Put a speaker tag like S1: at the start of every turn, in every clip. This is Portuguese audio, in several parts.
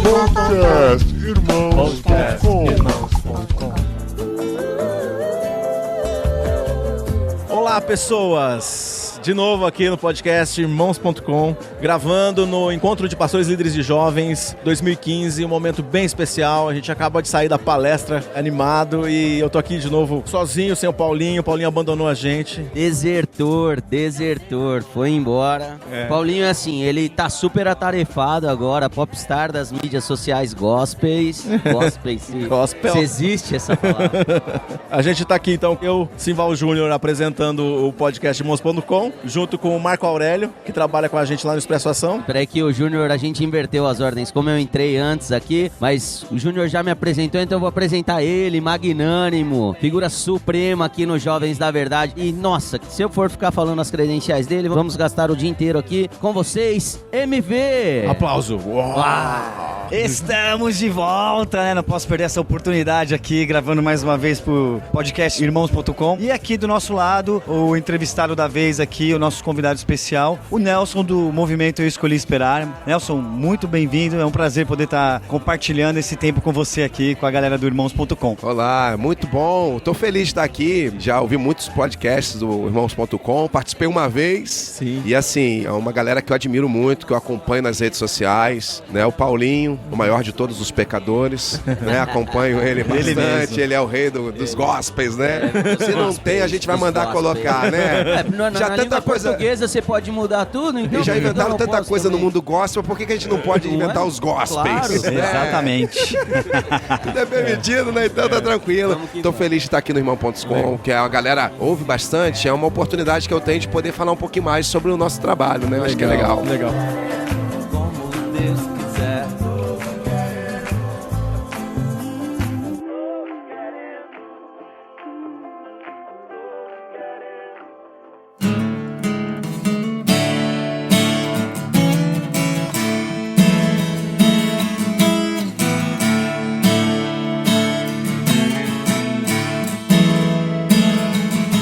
S1: Podcastirmãos.com. Olá, pessoas! De novo aqui no podcast Irmãos.com, gravando no Encontro de Pastores Líderes de Jovens 2015, um momento bem especial. A gente acaba de sair da palestra animado e eu tô aqui de novo sozinho, sem o Paulinho. O Paulinho abandonou a gente.
S2: Desertor, foi embora. Paulinho é assim, ele tá super atarefado agora, popstar das mídias sociais gospels.
S1: Gospel.
S2: Se existe essa palavra.
S1: A gente tá aqui então, eu, Simval Júnior, apresentando o podcast Irmãos.com, junto com o Marco Aurélio, que trabalha com a gente lá no Expresso Ação.
S2: Peraí que o Júnior, a gente inverteu as ordens, como eu entrei antes aqui, mas o Júnior já me apresentou, então eu vou apresentar ele, magnânimo, figura suprema aqui no Jovens da Verdade. E nossa, se eu for ficar falando as credenciais dele, vamos gastar o dia inteiro aqui com vocês, MV!
S1: Aplauso!
S3: Uau. Estamos de volta, né? Não posso perder essa oportunidade aqui, gravando mais uma vez pro podcast Irmãos.com. E aqui do nosso lado, o entrevistado da vez aqui, o nosso convidado especial, o Nelson do movimento Eu Escolhi Esperar. Nelson, muito bem-vindo, é um prazer poder estar compartilhando esse tempo com você aqui, com a galera do Irmãos.com.
S4: Olá, muito bom, tô feliz de estar aqui, já ouvi muitos podcasts do Irmãos.com, participei uma vez.
S1: Sim.
S4: E assim, é uma galera que eu admiro muito, que eu acompanho nas redes sociais, né? O Paulinho, o maior de todos os pecadores, né? Acompanho ele bastante, ele é o rei dos gospels, né? Se não tem, a gente vai mandar colocar, né?
S2: Já na tanta coisa portuguesa você pode mudar tudo, então.
S4: E já inventaram tanta coisa também no mundo gospel, por que a gente não pode inventar os gospels?
S2: Claro,
S4: né?
S3: Exatamente.
S4: Tudo é permitido, né? Então tá tranquilo. Tô feliz de estar aqui no Irmão.com, que a galera ouve bastante, é uma oportunidade que eu tenho de poder falar um pouquinho mais sobre o nosso trabalho, né? Acho que é legal.
S1: Legal.
S2: Como Deus quiser.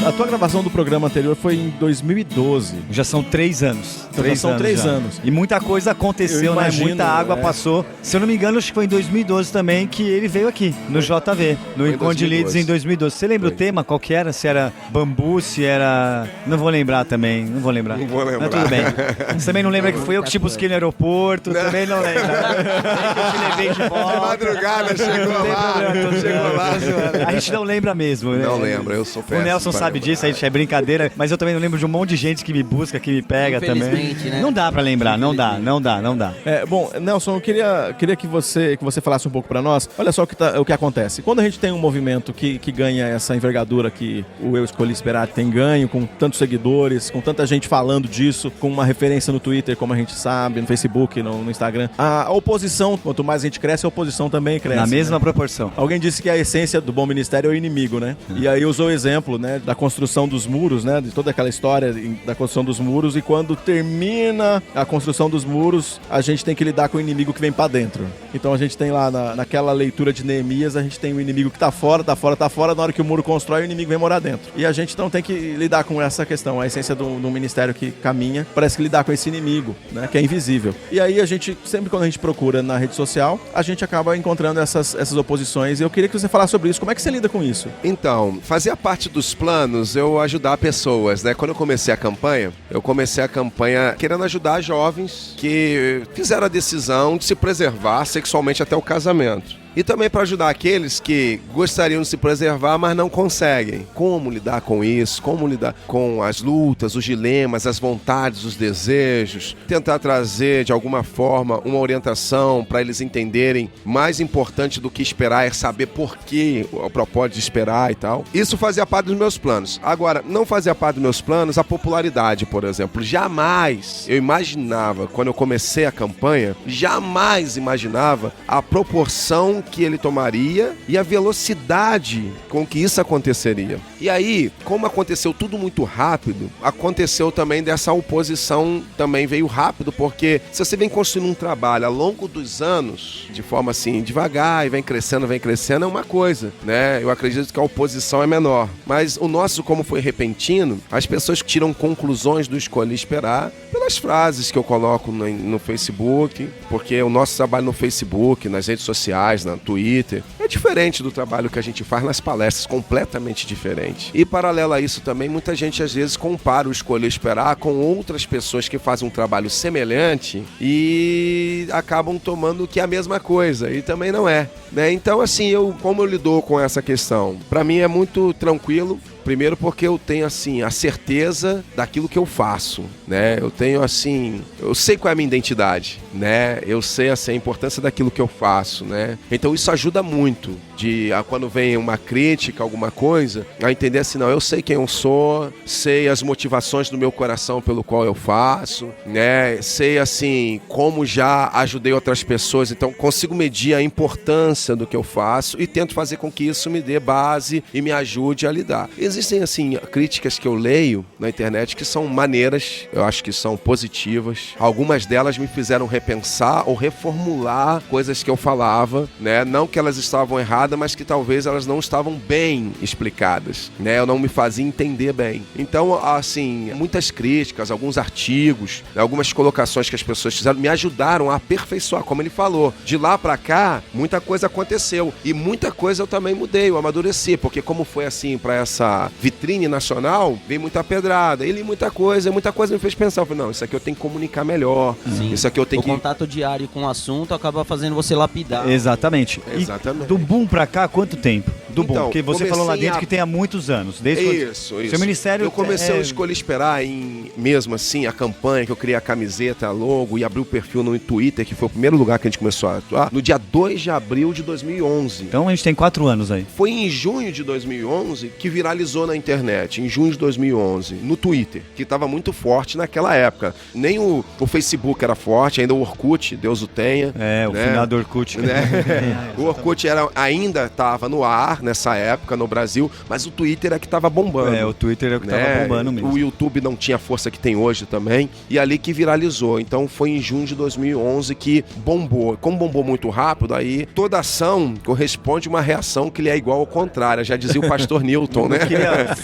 S1: A tua gravação do programa anterior foi em 2012.
S3: Já são 3 anos.
S1: Já são 3 anos.
S3: E muita coisa aconteceu, né? Muita água passou. Se eu não me engano, acho que foi em 2012 também que ele veio aqui, no JV, no Encontro de Líderes em 2012. Você lembra o tema? Qual que era? Se era bambu, se era... Não vou lembrar também, não vou lembrar. Mas tudo bem. Você também não lembra que foi eu que te busquei no aeroporto? Não. Também não lembra. Que eu te levei de volta.
S4: De madrugada, chegou lá.
S3: A gente não lembra mesmo, né?
S4: Não lembro, eu sou péssimo.
S3: O Nelson sabe disso, a gente é brincadeira, mas eu também não lembro de um monte de gente que me busca, que me pega também.
S2: Né?
S3: Não dá pra lembrar, não dá.
S1: Bom, Nelson, eu queria que você falasse um pouco pra nós. Olha só o que acontece. Quando a gente tem um movimento que ganha essa envergadura que o Eu Escolhi Esperar tem ganho, com tantos seguidores, com tanta gente falando disso, com uma referência no Twitter, como a gente sabe, no Facebook, no Instagram, a oposição, quanto mais a gente cresce, a oposição também cresce.
S3: Na mesma proporção.
S1: Alguém disse que a essência do bom ministério é o inimigo, né? E aí usou o exemplo, né, da construção dos muros, né, de toda aquela história da construção dos muros, e quando termina a construção dos muros, a gente tem que lidar com o inimigo que vem pra dentro. Então a gente tem lá naquela leitura de Neemias, a gente tem o inimigo que tá fora, na hora que o muro constrói, o inimigo vem morar dentro. E a gente então tem que lidar com essa questão, a essência do ministério que caminha, parece que lidar com esse inimigo, né, que é invisível. E aí a gente, sempre quando a gente procura na rede social, a gente acaba encontrando essas oposições, e eu queria que você falasse sobre isso. Como é que você lida com isso?
S4: Então, fazia parte dos planos eu ajudar pessoas, né? Quando eu comecei a campanha querendo ajudar jovens que fizeram a decisão de se preservar sexualmente até o casamento. E também para ajudar aqueles que gostariam de se preservar, mas não conseguem. Como lidar com isso? Como lidar com as lutas, os dilemas, as vontades, os desejos? Tentar trazer, de alguma forma, uma orientação para eles entenderem. Mais importante do que esperar é saber por que o propósito de esperar e tal. Isso fazia parte dos meus planos. Agora, não fazia parte dos meus planos a popularidade, por exemplo. Jamais eu imaginava, quando eu comecei a campanha, jamais imaginava a proporção que ele tomaria e a velocidade com que isso aconteceria. E aí, como aconteceu tudo muito rápido, aconteceu também dessa oposição, também veio rápido, porque se você vem construindo um trabalho ao longo dos anos, de forma assim, devagar, e vem crescendo, é uma coisa, né? Eu acredito que a oposição é menor. Mas o nosso, como foi repentino, as pessoas tiram conclusões do Escolhi Esperar pelas frases que eu coloco no Facebook, porque o nosso trabalho no Facebook, nas redes sociais, no Twitter, é diferente do trabalho que a gente faz nas palestras, completamente diferente. E paralelo a isso também, muita gente às vezes compara o Escolher Esperar com outras pessoas que fazem um trabalho semelhante e acabam tomando que é a mesma coisa, e também não é, né? Então, assim, como eu lido com essa questão? Para mim é muito tranquilo. Primeiro porque eu tenho, assim, a certeza daquilo que eu faço, né? Eu tenho, assim, eu sei qual é a minha identidade, né? Eu sei, assim, a importância daquilo que eu faço, né? Então isso ajuda muito quando vem uma crítica, alguma coisa, a entender assim, não, eu sei quem eu sou, sei as motivações do meu coração pelo qual eu faço, né? Sei, assim, como já ajudei outras pessoas, então consigo medir a importância do que eu faço e tento fazer com que isso me dê base e me ajude a lidar. Existem, assim, críticas que eu leio na internet que são maneiras, eu acho que são positivas. Algumas delas me fizeram repensar ou reformular coisas que eu falava, né? Não que elas estavam erradas, mas que talvez elas não estavam bem explicadas, né? Eu não me fazia entender bem. Então, assim, muitas críticas, alguns artigos, algumas colocações que as pessoas fizeram me ajudaram a aperfeiçoar, como ele falou. De lá pra cá, muita coisa aconteceu e muita coisa eu também mudei, eu amadureci, porque como foi assim pra essa vitrine nacional, veio muita pedrada, ele muita coisa me fez pensar, eu falei, não, isso aqui eu tenho que comunicar melhor.
S2: Sim.
S4: Isso aqui eu tenho
S2: o contato diário com o assunto acaba fazendo você lapidar.
S3: Exatamente.
S4: Exatamente.
S3: E do boom pra cá, quanto tempo? Do boom,
S4: Então,
S3: porque você falou lá dentro que tem há muitos anos. Desde
S4: isso.
S3: Seu ministério...
S4: Eu comecei a Escolher Esperar mesmo assim, a campanha que eu criei a camiseta, a logo e abri o perfil no Twitter, que foi o primeiro lugar que a gente começou a atuar, no dia 2 de abril de 2011.
S3: Então a gente tem 4 anos aí.
S4: Foi em junho de 2011 que viralizou na internet, em junho de 2011, no Twitter, que estava muito forte naquela época. Nem o Facebook era forte, ainda o Orkut, Deus o tenha.
S3: O finado Orkut.
S4: Né? O Orkut ainda estava no ar nessa época no Brasil, mas o Twitter é que estava bombando.
S3: O Twitter é o que estava bombando mesmo.
S4: O YouTube não tinha a força que tem hoje também, e ali que viralizou. Então foi em junho de 2011 que bombou. Como bombou muito rápido, aí toda ação corresponde a uma reação que lhe é igual ao contrário. Já dizia o pastor Newton, né?
S3: Eu queria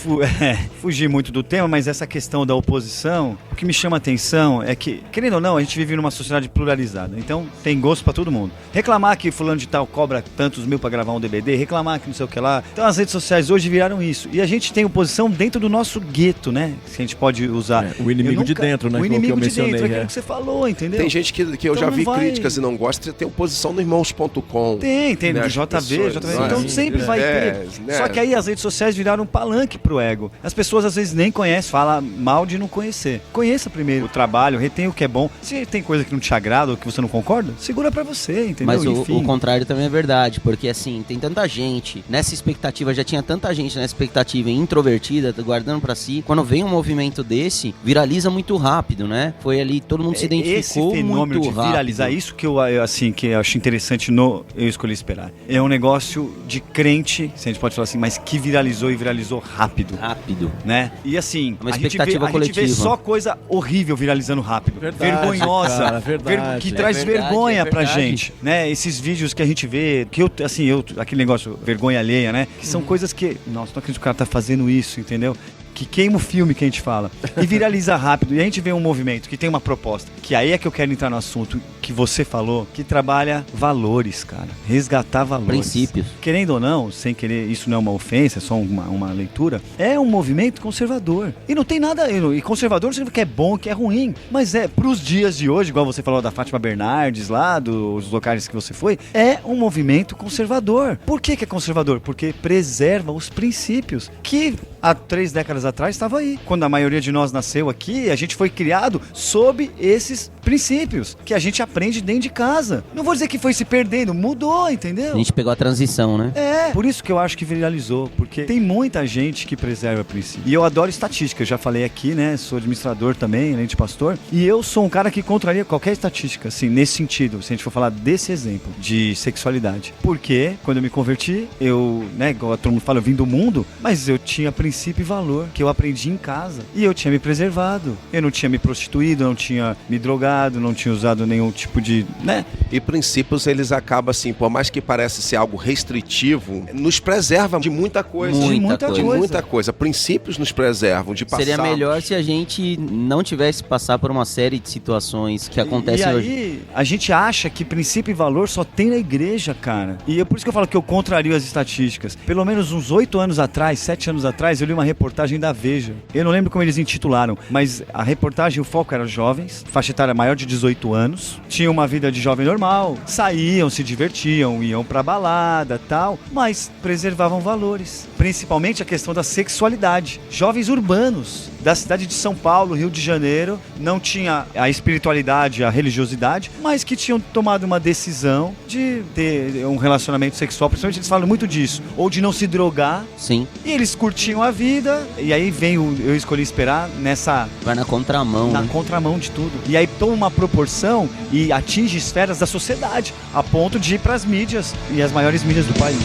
S3: fugir muito do tema, mas essa questão da oposição, o que me chama a atenção é que, querendo ou não, a gente vive numa sociedade pluralizada, então tem gosto pra todo mundo. Reclamar que fulano de tal cobra tantos mil pra gravar um DVD, reclamar que não sei o que lá. Então as redes sociais hoje viraram isso. E a gente tem oposição dentro do nosso gueto, né? Que a gente pode usar.
S1: O inimigo de dentro, né?
S3: O inimigo
S1: que eu
S3: de
S1: mencionei,
S3: dentro, aquilo que você falou, entendeu?
S4: Tem gente que eu então já vi críticas e não gosta, tem oposição no irmãos.com.
S3: Tem,
S4: né?
S3: do JV. Então sempre vai ter.
S4: Né?
S3: Só que aí as redes sociais viraram um palanque pro ego. As pessoas às vezes nem conhecem, fala mal de não conhecer. Conheça primeiro o trabalho, retenha o que é bom. Se tem coisa que não te agrada ou que você não concorda, segura pra você, entendeu?
S2: Mas o contrário também é verdade, porque assim, tem tanta gente nessa expectativa, já tinha tanta gente nessa expectativa introvertida, guardando pra si. Quando vem um movimento desse, viraliza muito rápido, né? Foi ali, todo mundo se identificou
S3: esse fenômeno
S2: muito
S3: de
S2: rápido.
S3: Viralizar, isso que eu acho interessante no Eu Escolhi Esperar. É um negócio de crente, se a gente pode falar assim, mas que viralizou e viralizou rápido.
S2: Rápido.
S3: Né? E assim,
S2: uma
S3: a gente vê só coisa horrível viralizando rápido.
S1: Verdade,
S3: vergonhosa.
S1: cara, verdade.
S3: Que traz vergonha pra
S2: verdade.
S3: gente. Né? Esses vídeos que a gente vê, que aquele negócio, vergonha alheia, né? Que são coisas que, nossa, não acredito que o cara tá fazendo isso, entendeu? Que queima o filme que a gente fala. E viraliza rápido. E a gente vê um movimento que tem uma proposta. Que aí é que eu quero entrar no assunto que você falou, que trabalha valores, cara. Resgatar valores.
S2: Princípios.
S3: Querendo ou não, sem querer, isso não é uma ofensa, é só uma leitura. É um movimento conservador. E não tem nada... E conservador não significa que é bom, que é ruim. Mas pros dias de hoje, igual você falou da Fátima Bernardes lá, dos locais que você foi, é um movimento conservador. Por que é conservador? Porque preserva os princípios que há 3 décadas atrás estava aí. Quando a maioria de nós nasceu aqui, a gente foi criado sob esses princípios que a gente aprende dentro de casa. Não vou dizer que foi se perdendo, mudou, entendeu?
S2: A gente pegou a transição, né?
S3: Por isso que eu acho que viralizou, porque tem muita gente que preserva princípios. E eu adoro estatística, eu já falei aqui, né? Sou administrador também, além de pastor, e eu sou um cara que contraria qualquer estatística, assim, nesse sentido, se a gente for falar desse exemplo de sexualidade. Porque quando eu me converti, igual todo mundo fala, eu vim do mundo, mas eu tinha princípio e valor. que eu aprendi em casa. E eu tinha me preservado. Eu não tinha me prostituído, não tinha me drogado, não tinha usado nenhum tipo de, né?
S4: E princípios, eles acabam assim, por mais que pareça ser algo restritivo, nos preserva de muita coisa.
S3: De muita
S4: coisa. Princípios nos preservam de passar.
S2: Seria melhor se a gente não tivesse que passar por uma série de situações que acontecem hoje.
S3: E aí, a gente acha que princípio e valor só tem na igreja, cara. E é por isso que eu falo que eu contrario as estatísticas. Pelo menos uns 8 anos atrás, 7 anos atrás, eu li uma reportagem da Veja. Eu não lembro como eles intitularam, mas a reportagem, o foco era jovens, faixa etária maior de 18 anos, tinham uma vida de jovem normal, saíam, se divertiam, iam pra balada, tal, mas preservavam valores. Principalmente a questão da sexualidade. Jovens urbanos da cidade de São Paulo, Rio de Janeiro, não tinha a espiritualidade, a religiosidade, mas que tinham tomado uma decisão de ter um relacionamento sexual, principalmente eles falam muito disso, ou de não se drogar.
S2: Sim.
S3: E eles curtiam a vida, e aí vem eu escolhi esperar nessa...
S2: Vai na contramão.
S3: Na
S2: né?
S3: contramão de tudo. E aí toma uma proporção e atinge esferas da sociedade, a ponto de ir pras mídias, e as maiores mídias do país.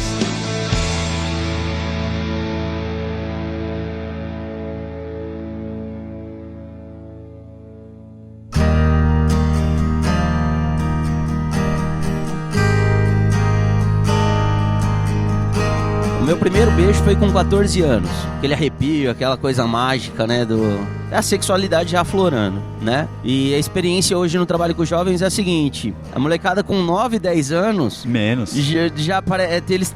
S2: Meu primeiro beijo foi com 14 anos. Aquele arrepio, aquela coisa mágica, né? A sexualidade já aflorando, né? E a experiência hoje no trabalho com jovens é a seguinte: a molecada com 9, 10 anos...
S3: Menos.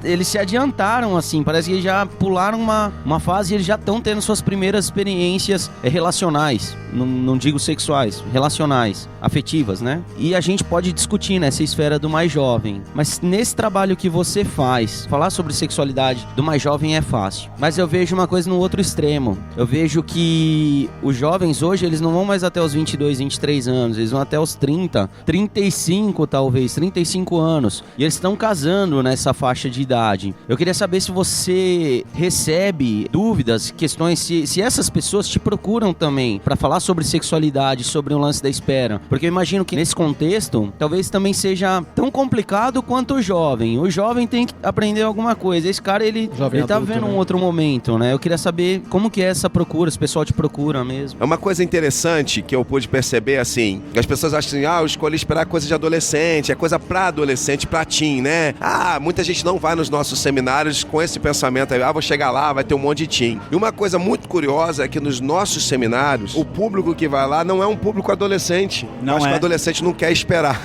S2: Eles se adiantaram, assim. Parece que já pularam uma fase e eles já estão tendo suas primeiras experiências relacionais. Não digo sexuais, relacionais, afetivas, né? E a gente pode discutir nessa esfera do mais jovem. Mas nesse trabalho que você faz, falar sobre sexualidade do mais jovem é fácil. Mas eu vejo uma coisa no outro extremo. Eu vejo que os jovens hoje, eles não vão mais até os 22, 23 anos, eles vão até os 30, 35 talvez, 35 anos. E eles estão casando nessa faixa de idade. Eu queria saber se você recebe dúvidas, questões, se essas pessoas te procuram também para falar sobre sexualidade, sobre o lance da espera. Porque eu imagino que nesse contexto, talvez também seja tão complicado quanto o jovem. O jovem tem que aprender alguma coisa. Esse cara, ele tá vivendo um outro momento, né? Eu queria saber como que é essa procura, se o pessoal te procura mesmo.
S4: É uma coisa interessante que eu pude perceber, assim, que as pessoas acham assim, eu escolhi esperar coisa de adolescente, é coisa pra adolescente, pra teen, né? Muita gente não vai nos nossos seminários com esse pensamento aí, vou chegar lá, vai ter um monte de teen. E uma coisa muito curiosa é que nos nossos seminários, o público que vai lá não é um público adolescente.
S3: Não
S4: acho
S3: é.
S4: que o adolescente não quer esperar.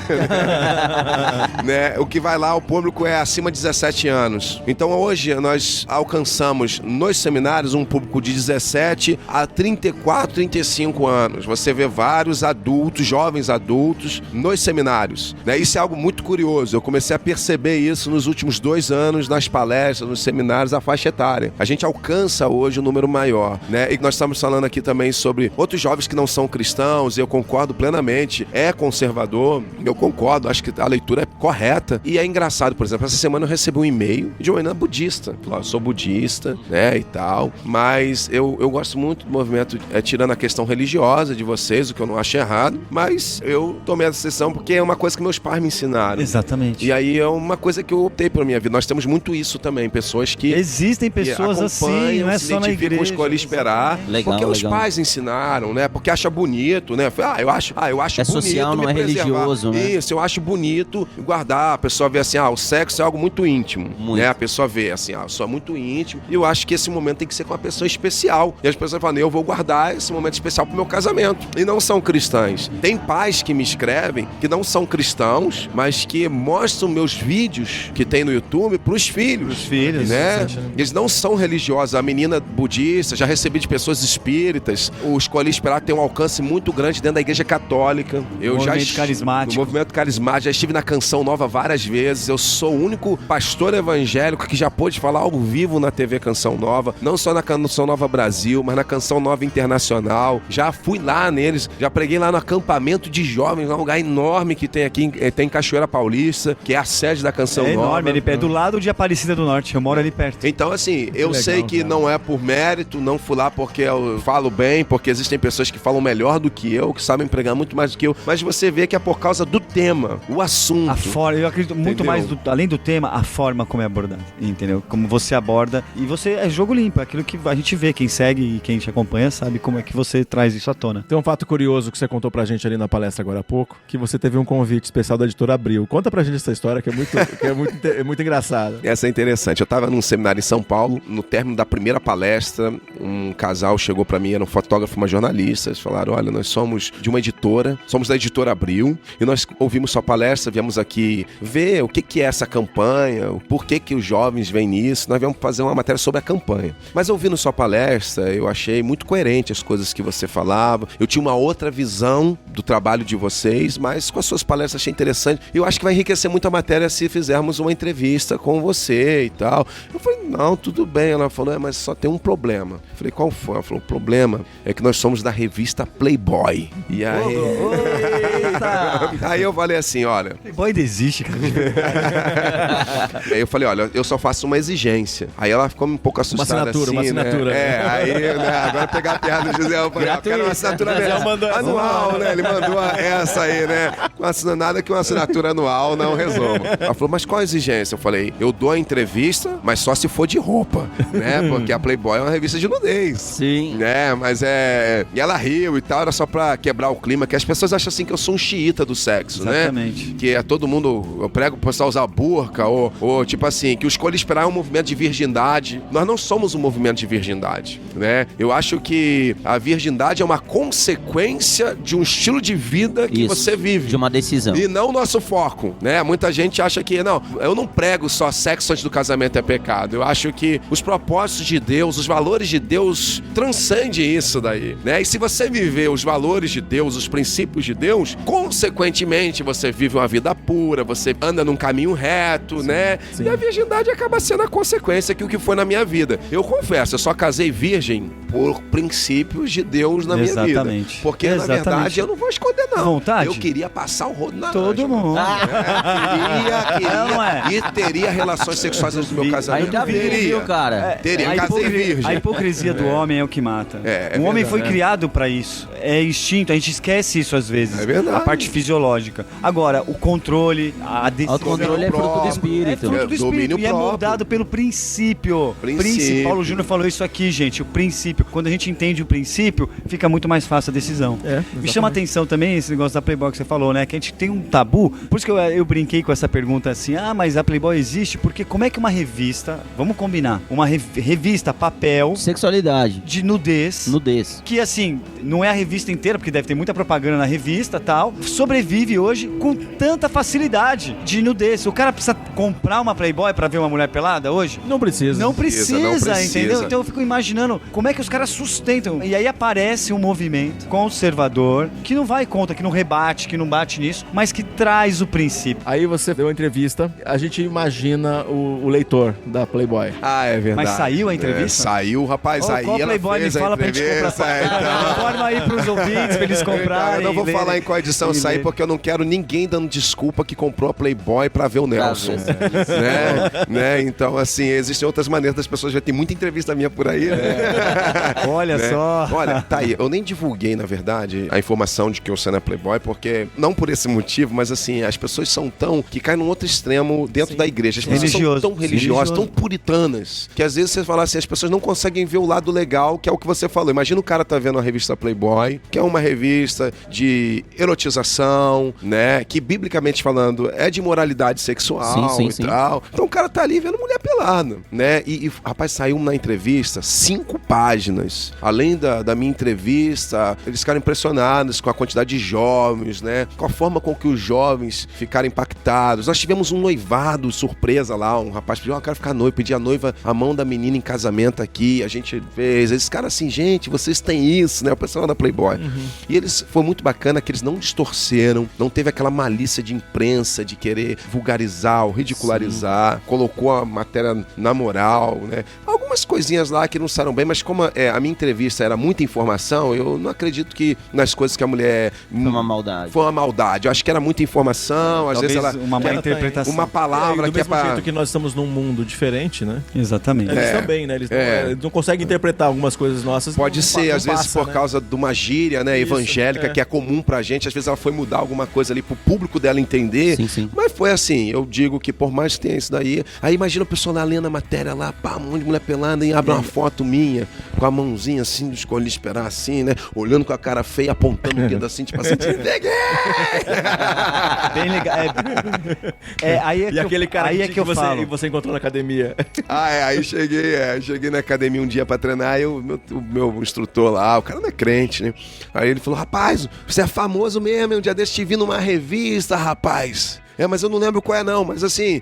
S4: Né? O que vai lá, o público é acima de 17 anos. Então hoje nós alcançamos nos seminários um público de 17 a 34, 35 anos. Você vê vários adultos, jovens adultos, nos seminários. Né? Isso é algo muito curioso. Eu comecei a perceber isso nos últimos 2 anos, nas palestras, nos seminários, a faixa etária. A gente alcança hoje um número maior. Né? E nós estamos falando aqui também sobre outros jovens que não são cristãos, e eu concordo plenamente. É conservador, eu concordo, acho que a leitura é correta. E é engraçado, por exemplo, essa semana eu recebi um e-mail de uma menina budista. Falou, eu sou budista, né, e tal. Mas eu gosto muito do movimento, tirando a questão religiosa de vocês, o que eu não acho errado, mas eu tomei essa decisão porque é uma coisa que meus pais me ensinaram.
S3: Exatamente.
S4: E aí é uma coisa que eu optei pela minha vida. Nós temos muito isso também, pessoas que...
S3: Existem pessoas assim, não é só na igreja.
S4: Escolher esperar,
S2: legal,
S4: porque
S2: legal.
S4: os pais ensinaram, né? Porque acha bonito, né? Eu acho
S2: é
S4: bonito
S2: social, não
S4: me
S2: é
S4: preservar.
S2: religioso, né?
S4: Isso, eu acho bonito guardar. A pessoa vê assim, o sexo é algo muito íntimo,
S2: muito.
S4: né? A pessoa vê assim, eu sou muito íntimo, e eu acho que esse momento tem que ser com uma pessoa especial. E as pessoas falam, eu vou guardar esse momento especial pro meu casamento. E não são cristãs. Tem pais que me escrevem que não são cristãos, mas que mostram meus vídeos que tem no YouTube pros filhos.
S3: Os filhos,
S4: né? Eles não são religiosos. A menina budista, já recebi de pessoas espíritas. O Escolhi Esperar tem um alcance muito grande dentro da igreja católica.
S3: Movimento carismático.
S4: No movimento carismático. Já estive na Canção Nova várias vezes. Eu sou o único pastor evangélico que já pôde falar ao vivo na TV Canção Nova. Não só na Canção Nova Brasil, mas na Canção Nova Internacional. sensacional. Já fui lá neles, já preguei lá no acampamento de jovens, um lugar enorme que tem aqui, tem em Cachoeira Paulista, que é a sede da Canção Nova.
S3: Enorme, ele é do lado de Aparecida do Norte, eu moro ali perto.
S4: Então, assim, eu sei que não é por mérito, não fui lá porque eu falo bem, porque existem pessoas que falam melhor do que eu, que sabem pregar muito mais do que eu, mas você vê que é por causa do tema, o assunto.
S3: A forma, eu acredito muito mais, além do tema, a forma como é abordado, entendeu? Como você aborda, e você é jogo limpo, é aquilo que a gente vê, quem segue e quem te acompanha sabe como é que você traz isso à tona.
S1: Tem um fato curioso que você contou pra gente ali na palestra agora há pouco, que você teve um convite especial da Editora Abril. Conta pra gente essa história que é muito engraçada.
S4: Essa é interessante. Eu estava num seminário em São Paulo, no término da primeira palestra, um casal chegou para mim, era um fotógrafo e uma jornalista, eles falaram, olha, nós somos de uma editora, somos da Editora Abril, e nós ouvimos sua palestra, viemos aqui ver o que é essa campanha, por que os jovens vêm nisso, nós viemos fazer uma matéria sobre a campanha. Mas ouvindo sua palestra, eu achei muito coerente as coisas que você falava, eu tinha uma outra visão do trabalho de vocês, mas com as suas palestras achei interessante, eu acho que vai enriquecer muito a matéria se fizermos uma entrevista com você e tal. Eu falei, não, tudo bem. Ela falou, mas só tem um problema. Eu falei, qual foi? Ela falou, o problema é que nós somos da revista Playboy. E aí... Aí eu falei assim, olha...
S3: Playboy ainda existe, cara.
S4: Aí eu falei, olha, eu só faço uma exigência. Aí ela ficou um pouco assustada assim,
S1: uma assinatura.
S4: Né? Aí, né, agora pegar a piada do José, eu falei, eu quero uma assinatura anual, né? Ele mandou essa aí, né? Nada que uma assinatura anual não resolva. Ela falou, mas qual a exigência? Eu falei, eu dou a entrevista, mas só se for de roupa, né? Porque a Playboy é uma revista de nudez.
S2: Sim.
S4: Né? Mas é... E ela riu e tal, era só pra quebrar o clima, que as pessoas acham assim que eu sou um xiita do sexo,
S3: exatamente,
S4: né? Que é todo mundo... Eu prego pro pessoal usar burca, ou tipo assim, que o Escolha Esperar é um movimento de virgindade. Nós não somos um movimento de virgindade, né? Eu acho que a virgindade é uma consequência de um estilo de vida que você vive.
S2: De uma decisão.
S4: E não o nosso foco, né? Muita gente acha que, não, eu não prego só sexo antes do casamento é pecado. Eu acho que os propósitos de Deus, os valores de Deus transcendem isso daí, né? E se você viver os valores de Deus, os princípios de Deus, consequentemente você vive uma vida pura, você anda num caminho reto, né? Sim. E a virgindade acaba sendo a consequência que o que foi na minha vida. Eu confesso, eu só casei virgem por princípios de Deus na minha vida. Porque, na verdade, eu não vou esconder, não.
S3: Vontade?
S4: Eu queria passar o rodo na
S3: todo mundo.
S4: Queria. E teria relações sexuais antes do meu casamento.
S2: Ainda viu, cara?
S4: Teria. Casei virgem.
S3: A hipocrisia do homem é o que mata. O homem foi criado pra isso. É instinto, a gente esquece isso às vezes.
S4: É verdade.
S3: A parte fisiológica. Agora, o controle, a decisão...
S2: O controle é fruto do espírito.
S3: É fruto do espírito e é moldado pelo princípio. Paulo Júnior falou isso aqui, gente. O princípio. Quando a gente entende o princípio, fica muito mais fácil a decisão. Me chama a atenção também esse negócio da Playboy que você falou, né? Que a gente tem um tabu. Por isso que eu brinquei com essa pergunta assim, mas a Playboy existe? Porque como é que uma revista, vamos combinar, uma revista, papel...
S2: Sexualidade.
S3: De nudez.
S2: Nudez.
S3: Que assim, não é a revista inteira, porque deve ter muita propaganda na revista e tal, sobrevive hoje com tanta facilidade de nudez. O cara precisa comprar uma Playboy pra ver uma mulher pelada hoje?
S1: Não precisa.
S3: Não precisa, entendeu? Então eu fico imaginando como é que os caras sustentam. E aí aparece um movimento conservador que não vai contra, que não rebate, que não bate nisso, mas que traz o princípio.
S1: Aí você deu uma entrevista, a gente imagina o leitor da Playboy.
S4: É verdade.
S3: Mas saiu a entrevista?
S4: Saiu, rapaz. Aí
S3: qual
S4: ela
S3: Playboy
S4: fez
S3: me fala pra gente comprar.
S4: Então...
S3: Informa aí pros ouvintes pra eles comprarem.
S4: Eu não vou falar em qual edição sair, porque eu não quero ninguém dando desculpa que comprou a Playboy pra ver o Nelson. né? Então, assim, existem outras maneiras das pessoas. Já tem muita entrevista minha por aí, né?
S3: Olha só.
S4: Olha, tá aí. Eu nem divulguei, na verdade, a informação de que eu sou na Playboy, porque, não por esse motivo, mas assim, as pessoas são tão... que caem num outro extremo dentro da igreja. As pessoas são tão religiosas, tão puritanas, que às vezes você fala assim, as pessoas não conseguem ver o lado legal, que é o que você falou. Imagina o cara tá vendo a revista Playboy, que é uma revista de erotização, né? Que, biblicamente falando, é de moralidade sexual e tal. Então o cara tá ali vendo mulher pelada, né? E rapaz, saiu na entrevista 5 páginas. Além da minha entrevista, eles ficaram impressionados com a quantidade de jovens, né? Com a forma com que os jovens ficaram impactados. Nós tivemos um noivado surpresa lá, um rapaz pediu, eu quero ficar noivo, pedi a noiva a mão da menina em casamento aqui, a gente fez. Esses caras assim, gente, vocês têm isso, né? O pessoal da Playboy. E eles, foi muito bacana que eles não distorceram, não teve aquela malícia de imprensa, de querer vulgarizar ou ridicularizar, colocou a matéria na moral, né? Algumas umas coisinhas lá que não saíram bem, mas como a minha entrevista era muita informação, eu não acredito que nas coisas que a mulher...
S2: Foi uma maldade.
S4: Foi uma maldade. Eu acho que era muita informação, às
S3: Talvez
S4: vezes ela...
S3: uma má interpretação.
S4: Uma palavra
S1: do
S4: que é
S1: mesmo
S4: pra...
S1: jeito que nós estamos num mundo diferente, né?
S3: Exatamente.
S1: Eles também, né? Eles não conseguem interpretar algumas coisas nossas.
S4: Pode ser, às vezes,
S1: passa,
S4: por causa de uma gíria, né,
S1: Isso,
S4: evangélica, que é comum pra gente. Às vezes ela foi mudar alguma coisa ali pro público dela entender.
S2: Sim.
S4: Mas foi assim, eu digo que por mais que tenha isso daí... Aí imagina o pessoal lá lendo a matéria lá, pá, um monte de mulher pelada e abre uma foto minha, com a mãozinha assim, escolhi esperar assim, né? Olhando com a cara feia, apontando o dedo assim, tipo assim, te peguei!
S3: Bem legal. Aí é
S1: E aquele cara
S3: aí é que eu falo.
S1: você encontrou na academia.
S4: Aí cheguei na academia um dia pra treinar e o meu instrutor lá, o cara não é crente, né? Aí ele falou, rapaz, você é famoso mesmo, um dia desse te vi numa revista, rapaz. Mas eu não lembro qual é não, mas assim...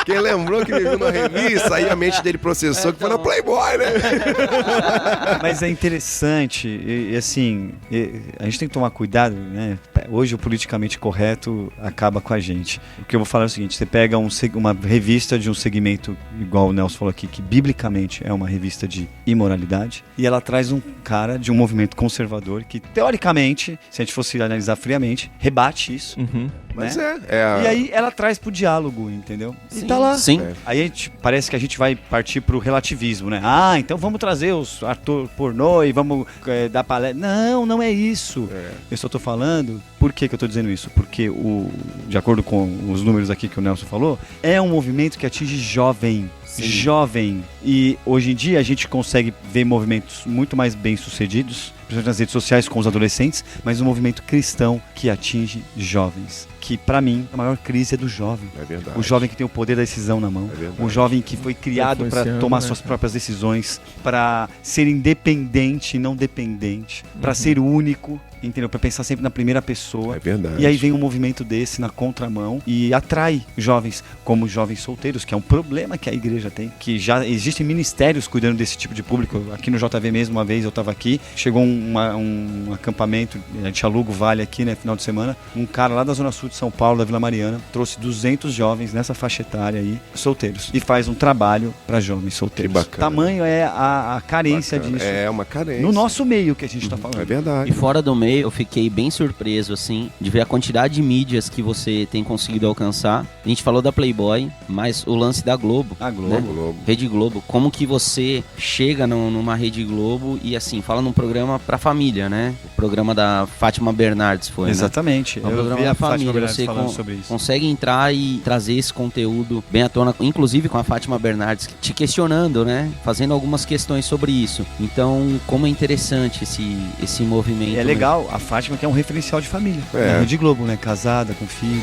S4: Quem lembrou que me viu na revista, aí a mente dele processou que foi na Playboy, né?
S3: Mas é interessante, e assim, a gente tem que tomar cuidado, né? Hoje o politicamente correto acaba com a gente. O que eu vou falar é o seguinte, você pega uma revista de um segmento, igual o Nelson falou aqui, que biblicamente é uma revista de imoralidade, e ela traz um cara de um movimento conservador que, teoricamente, se a gente fosse analisar friamente, rebate isso.
S4: Mas
S3: né?
S4: E
S3: aí ela traz pro diálogo, entendeu? E tá lá.
S2: Sim.
S3: Aí parece que a gente vai partir pro relativismo, né? Então vamos trazer os atores pornô e vamos dar palestra. Não é isso. Eu só tô falando... Por que eu tô dizendo isso? Porque, de acordo com os números aqui que o Nelson falou, é um movimento que atinge jovem. Jovem. E hoje em dia a gente consegue ver movimentos muito mais bem-sucedidos, principalmente nas redes sociais com os adolescentes, mas um movimento cristão que atinge jovens. Que, pra mim, a maior crise é do jovem.
S4: É verdade.
S3: O jovem que tem o poder da decisão na mão.
S4: É verdade.
S3: O jovem que foi criado para tomar suas próprias decisões, para ser independente e não dependente, para ser único, entendeu? Para pensar sempre na primeira pessoa.
S4: É verdade.
S3: E aí vem um movimento desse na contramão e atrai jovens, como jovens solteiros, que é um problema que a igreja tem, que já existem ministérios cuidando desse tipo de público. Aqui no JV mesmo, uma vez eu estava aqui, chegou um acampamento, a gente aluga o Vale aqui, né, final de semana, um cara lá da Zona Sul de São Paulo, da Vila Mariana, trouxe 200 jovens nessa faixa etária aí, solteiros, e faz um trabalho para jovens solteiros.
S4: Que bacana.
S3: Tamanho é a carência disso.
S4: É uma carência.
S3: No nosso meio que a gente está falando.
S4: É verdade.
S2: E fora do meio, eu fiquei bem surpreso, assim, de ver a quantidade de mídias que você tem conseguido alcançar. A gente falou da Playboy, mas o lance da Globo.
S3: A Globo.
S2: Né?
S4: Globo.
S2: Rede Globo. Como que você chega numa Rede Globo e, assim, fala num programa pra família, né? O programa da Fátima Bernardes foi,
S3: Exatamente.
S2: né? É um programa da família. Você consegue entrar e trazer esse conteúdo bem à tona, inclusive com a Fátima Bernardes, te questionando, né? Fazendo algumas questões sobre isso. Então, como é interessante esse movimento.
S3: É legal, a Fátima que é um referencial de família. É Rede Globo, né? Casada, com filho.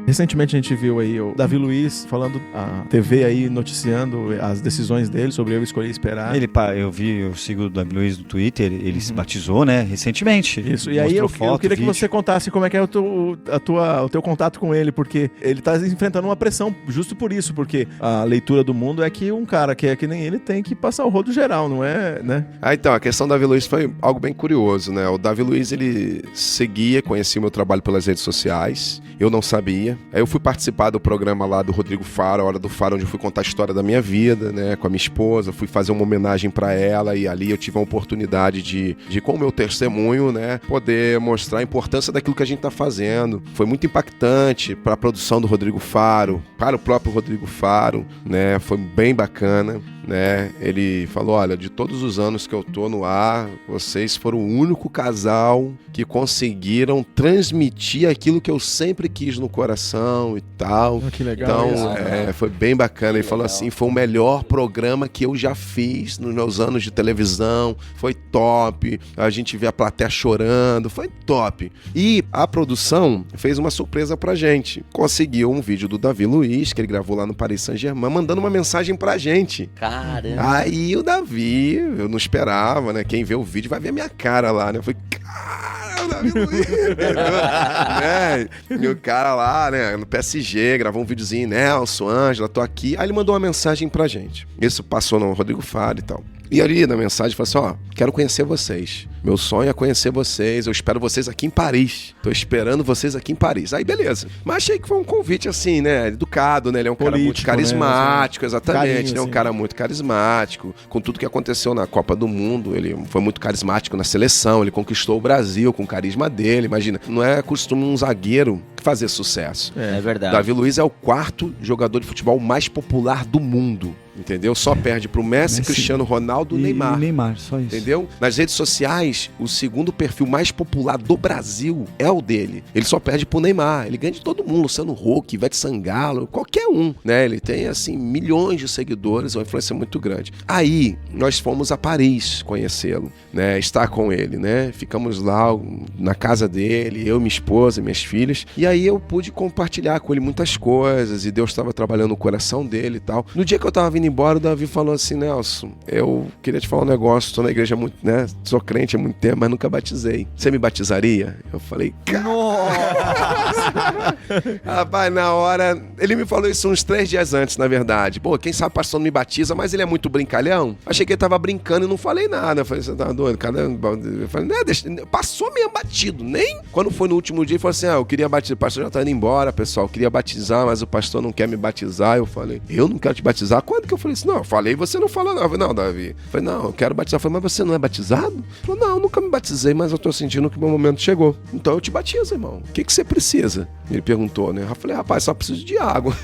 S1: Recentemente a gente viu aí o Davi Luiz falando, a TV aí noticiando as decisões dele sobre Eu Escolhi Esperar.
S3: Eu sigo o Davi Luiz no Twitter, ele se batizou, né, recentemente.
S1: Isso, e aí eu queria que você contasse como é que é o teu contato com ele, porque ele tá enfrentando uma pressão justo por isso, porque a leitura do mundo é que um cara que é que nem ele tem que passar o rodo geral, não é, né?
S4: Então, a questão do Davi Luiz foi algo bem curioso, né? O Davi Luiz, ele conhecia o meu trabalho pelas redes sociais, eu não sabia. Aí eu fui participar do programa lá do Rodrigo Faro, a Hora do Faro, onde eu fui contar a história da minha vida, né, com a minha esposa, fui fazer uma homenagem pra ela e ali eu tive a oportunidade de com o meu testemunho, né, poder mostrar a importância daquilo que a gente tá fazendo. Foi muito impactante para a produção do Rodrigo Faro, para o próprio Rodrigo Faro, né, foi bem bacana. Né? Ele falou, olha, de todos os anos que eu tô no ar, vocês foram o único casal que conseguiram transmitir aquilo que eu sempre quis no coração e tal.
S1: Que legal.
S4: Então, foi bem bacana. Ele falou assim, foi o melhor programa que eu já fiz nos meus anos de televisão, foi top, a gente vê a plateia chorando, foi top. E a produção fez uma surpresa pra gente, conseguiu um vídeo do Davi Luiz, que ele gravou lá no Paris Saint-Germain, mandando uma mensagem pra gente.
S2: Caramba.
S4: Aí o Davi, eu não esperava, né? Quem vê o vídeo vai ver a minha cara lá, né? Eu falei, cara, o Davi Luiz. Né? E o cara lá, né, no PSG, gravou um videozinho, Nelson, Ângela, tô aqui. Aí ele mandou uma mensagem pra gente. Isso passou no Rodrigo Faro e tal. E ali na mensagem falou assim, quero conhecer vocês. Meu sonho é conhecer vocês, eu espero vocês aqui em Paris. Tô esperando vocês aqui em Paris. Aí beleza. Mas achei que foi um convite assim, né, educado, né? Ele é um cara muito carismático, né? Exatamente.
S1: Carinho,
S4: ele é um
S1: assim.
S4: cara muito carismático. Com tudo que aconteceu na Copa do Mundo, ele foi muito carismático na seleção, ele conquistou o Brasil com o carisma dele. Imagina, não é costume um zagueiro fazer sucesso.
S2: É verdade.
S4: Davi Luiz é o 4º jogador de futebol mais popular do mundo. Entendeu? Só perde pro Messi, Cristiano Ronaldo e Neymar.
S3: Neymar, só isso.
S4: Entendeu? Nas redes sociais, o 2º perfil mais popular do Brasil é o dele. Ele só perde pro Neymar. Ele ganha de todo mundo, Luciano Huck, Ivete Sangalo, qualquer um, né? Ele tem, assim, milhões de seguidores, uma influência muito grande. Aí, nós fomos a Paris conhecê-lo, né? Estar com ele, né? Ficamos lá na casa dele, eu, minha esposa, minhas filhas. E aí eu pude compartilhar com ele muitas coisas e Deus estava trabalhando no coração dele e tal. No dia que eu tava vindo embora, o Davi falou assim, Nelson, eu queria te falar um negócio, tô na igreja há muito, né? Sou crente há muito tempo, mas nunca batizei. Você me batizaria? Eu falei, rapaz, na hora, ele me falou isso uns 3 dias antes, na verdade. Pô, quem sabe o pastor não me batiza, mas ele é muito brincalhão. Achei que ele tava brincando e não falei nada. Eu falei, você tá doido? Eu falei, né, passou mesmo batido. Nem quando foi no último dia, ele falou assim, eu queria batizar, o pastor já tá indo embora, pessoal, eu queria batizar, mas o pastor não quer me batizar. Eu falei, eu não quero te batizar? Quando que eu falei assim? Não, eu falei, você não falou não. Eu falei, não, Davi. Eu falei, não, eu quero batizar. Eu falei, mas você não é batizado? Ele falou, não, eu nunca me batizei, mas eu tô sentindo que o meu momento chegou. Então eu te batizo, irmão. O que você precisa? Ele perguntou, né? Eu falei, rapaz, só preciso de água.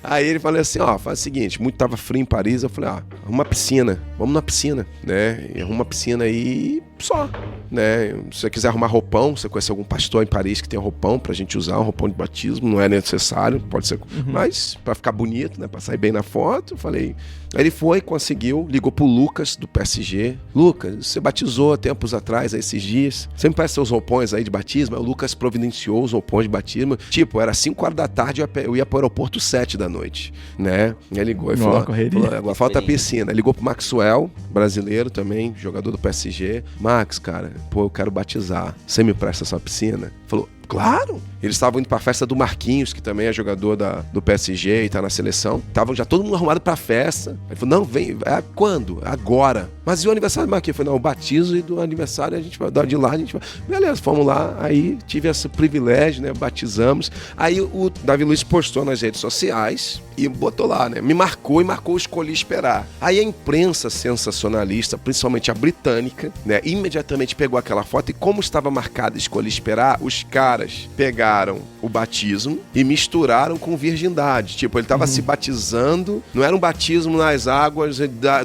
S4: Aí ele falou assim, faz o seguinte, muito tava frio em Paris, eu falei, arruma uma piscina, vamos na piscina, né? E arruma uma piscina aí só, né? Se você quiser arrumar roupão, você conhece algum pastor em Paris que tem roupão pra gente usar, um roupão de batismo, não é necessário, pode ser, mas pra ficar bonito, né? Pra sair bem na foto, eu falei. Aí ele foi, conseguiu, ligou pro Lucas do PSG. Lucas, você batizou há tempos atrás, aí, esses dias. Você me presta seus roupões aí de batismo? Aí o Lucas providenciou os roupões de batismo. Tipo, era 5 horas da tarde, eu ia pro aeroporto 7 da noite, né? E aí ligou e falou, agora falta a piscina. Ligou pro Maxwell, brasileiro também, jogador do PSG. Max, cara, eu quero batizar. Você me presta sua piscina? Falou, claro! Eles estavam indo pra festa do Marquinhos, que também é jogador do PSG e tá na seleção. Estavam já todo mundo arrumado pra festa. Ele falou, não, vem, quando? Agora. Mas e o aniversário do Marquinhos? Eu falei, não, o batizo e do aniversário a gente vai dar de lá, a gente vai... Beleza, fomos lá, aí tive esse privilégio, né, batizamos. Aí o Davi Luiz postou nas redes sociais e botou lá, né, me marcou e marcou Escolhi Esperar. Aí a imprensa sensacionalista, principalmente a britânica, né, imediatamente pegou aquela foto e como estava marcada Escolhi Esperar, os caras pegaram o batismo e misturaram com virgindade. Tipo, ele estava se batizando, não era um batismo nas águas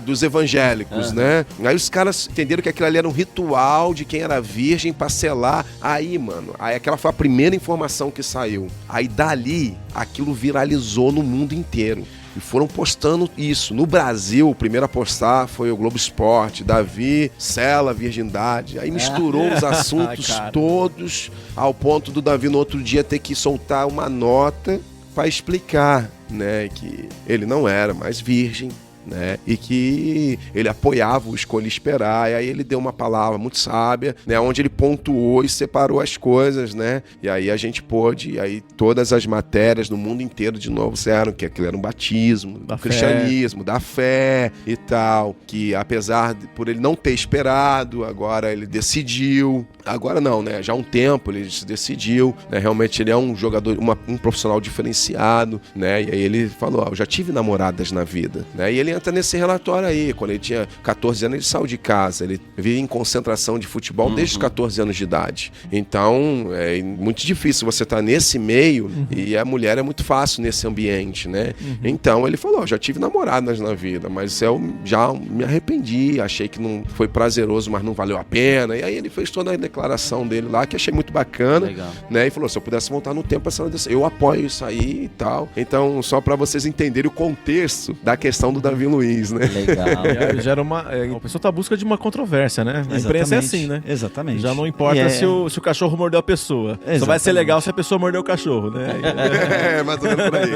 S4: dos evangélicos, né? Aí os caras entenderam que aquilo ali era um ritual de quem era virgem pra selar. Aí, mano, aquela foi a primeira informação que saiu. Aí dali, aquilo viralizou no mundo inteiro. E foram postando isso. No Brasil, o primeiro a postar foi o Globo Esporte. Davi sela a virgindade. Aí misturou os assuntos todos, ao ponto do Davi no outro dia ter que soltar uma nota para explicar, né, que ele não era mais virgem, né? E que ele apoiava o Escolhi Esperar, e aí ele deu uma palavra muito sábia, né? Onde ele pontuou e separou as coisas, né? E aí a gente pôde, e aí todas as matérias no mundo inteiro de novo disseram que aquilo era um batismo, do cristianismo, da fé e tal, que apesar por ele não ter esperado, agora ele decidiu, agora não, né? Já há um tempo ele se decidiu, né? Realmente ele é um jogador, um profissional diferenciado, né? E aí ele falou, eu já tive namoradas na vida, né? E ele entra nesse relatório aí, quando ele tinha 14 anos ele saiu de casa, ele vive em concentração de futebol desde os 14 anos de idade. Então, é muito difícil você estar nesse meio e a mulher é muito fácil nesse ambiente, né? Então ele falou, já tive namoradas na vida, mas eu já me arrependi, achei que não foi prazeroso, mas não valeu a pena. E aí ele fez toda a declaração dele lá, que achei muito bacana, né? E falou, se eu pudesse voltar no tempo, eu apoio isso aí e tal. Então, só para vocês entenderem o contexto da questão do Davi Luiz, né?
S2: Legal.
S1: Gera a pessoa tá à busca de uma controvérsia, né? A imprensa é assim, né?
S3: Exatamente.
S1: Já não importa se o cachorro mordeu a pessoa. Exatamente. Só vai ser legal se a pessoa mordeu o cachorro, né?
S4: Mais ou menos por aí.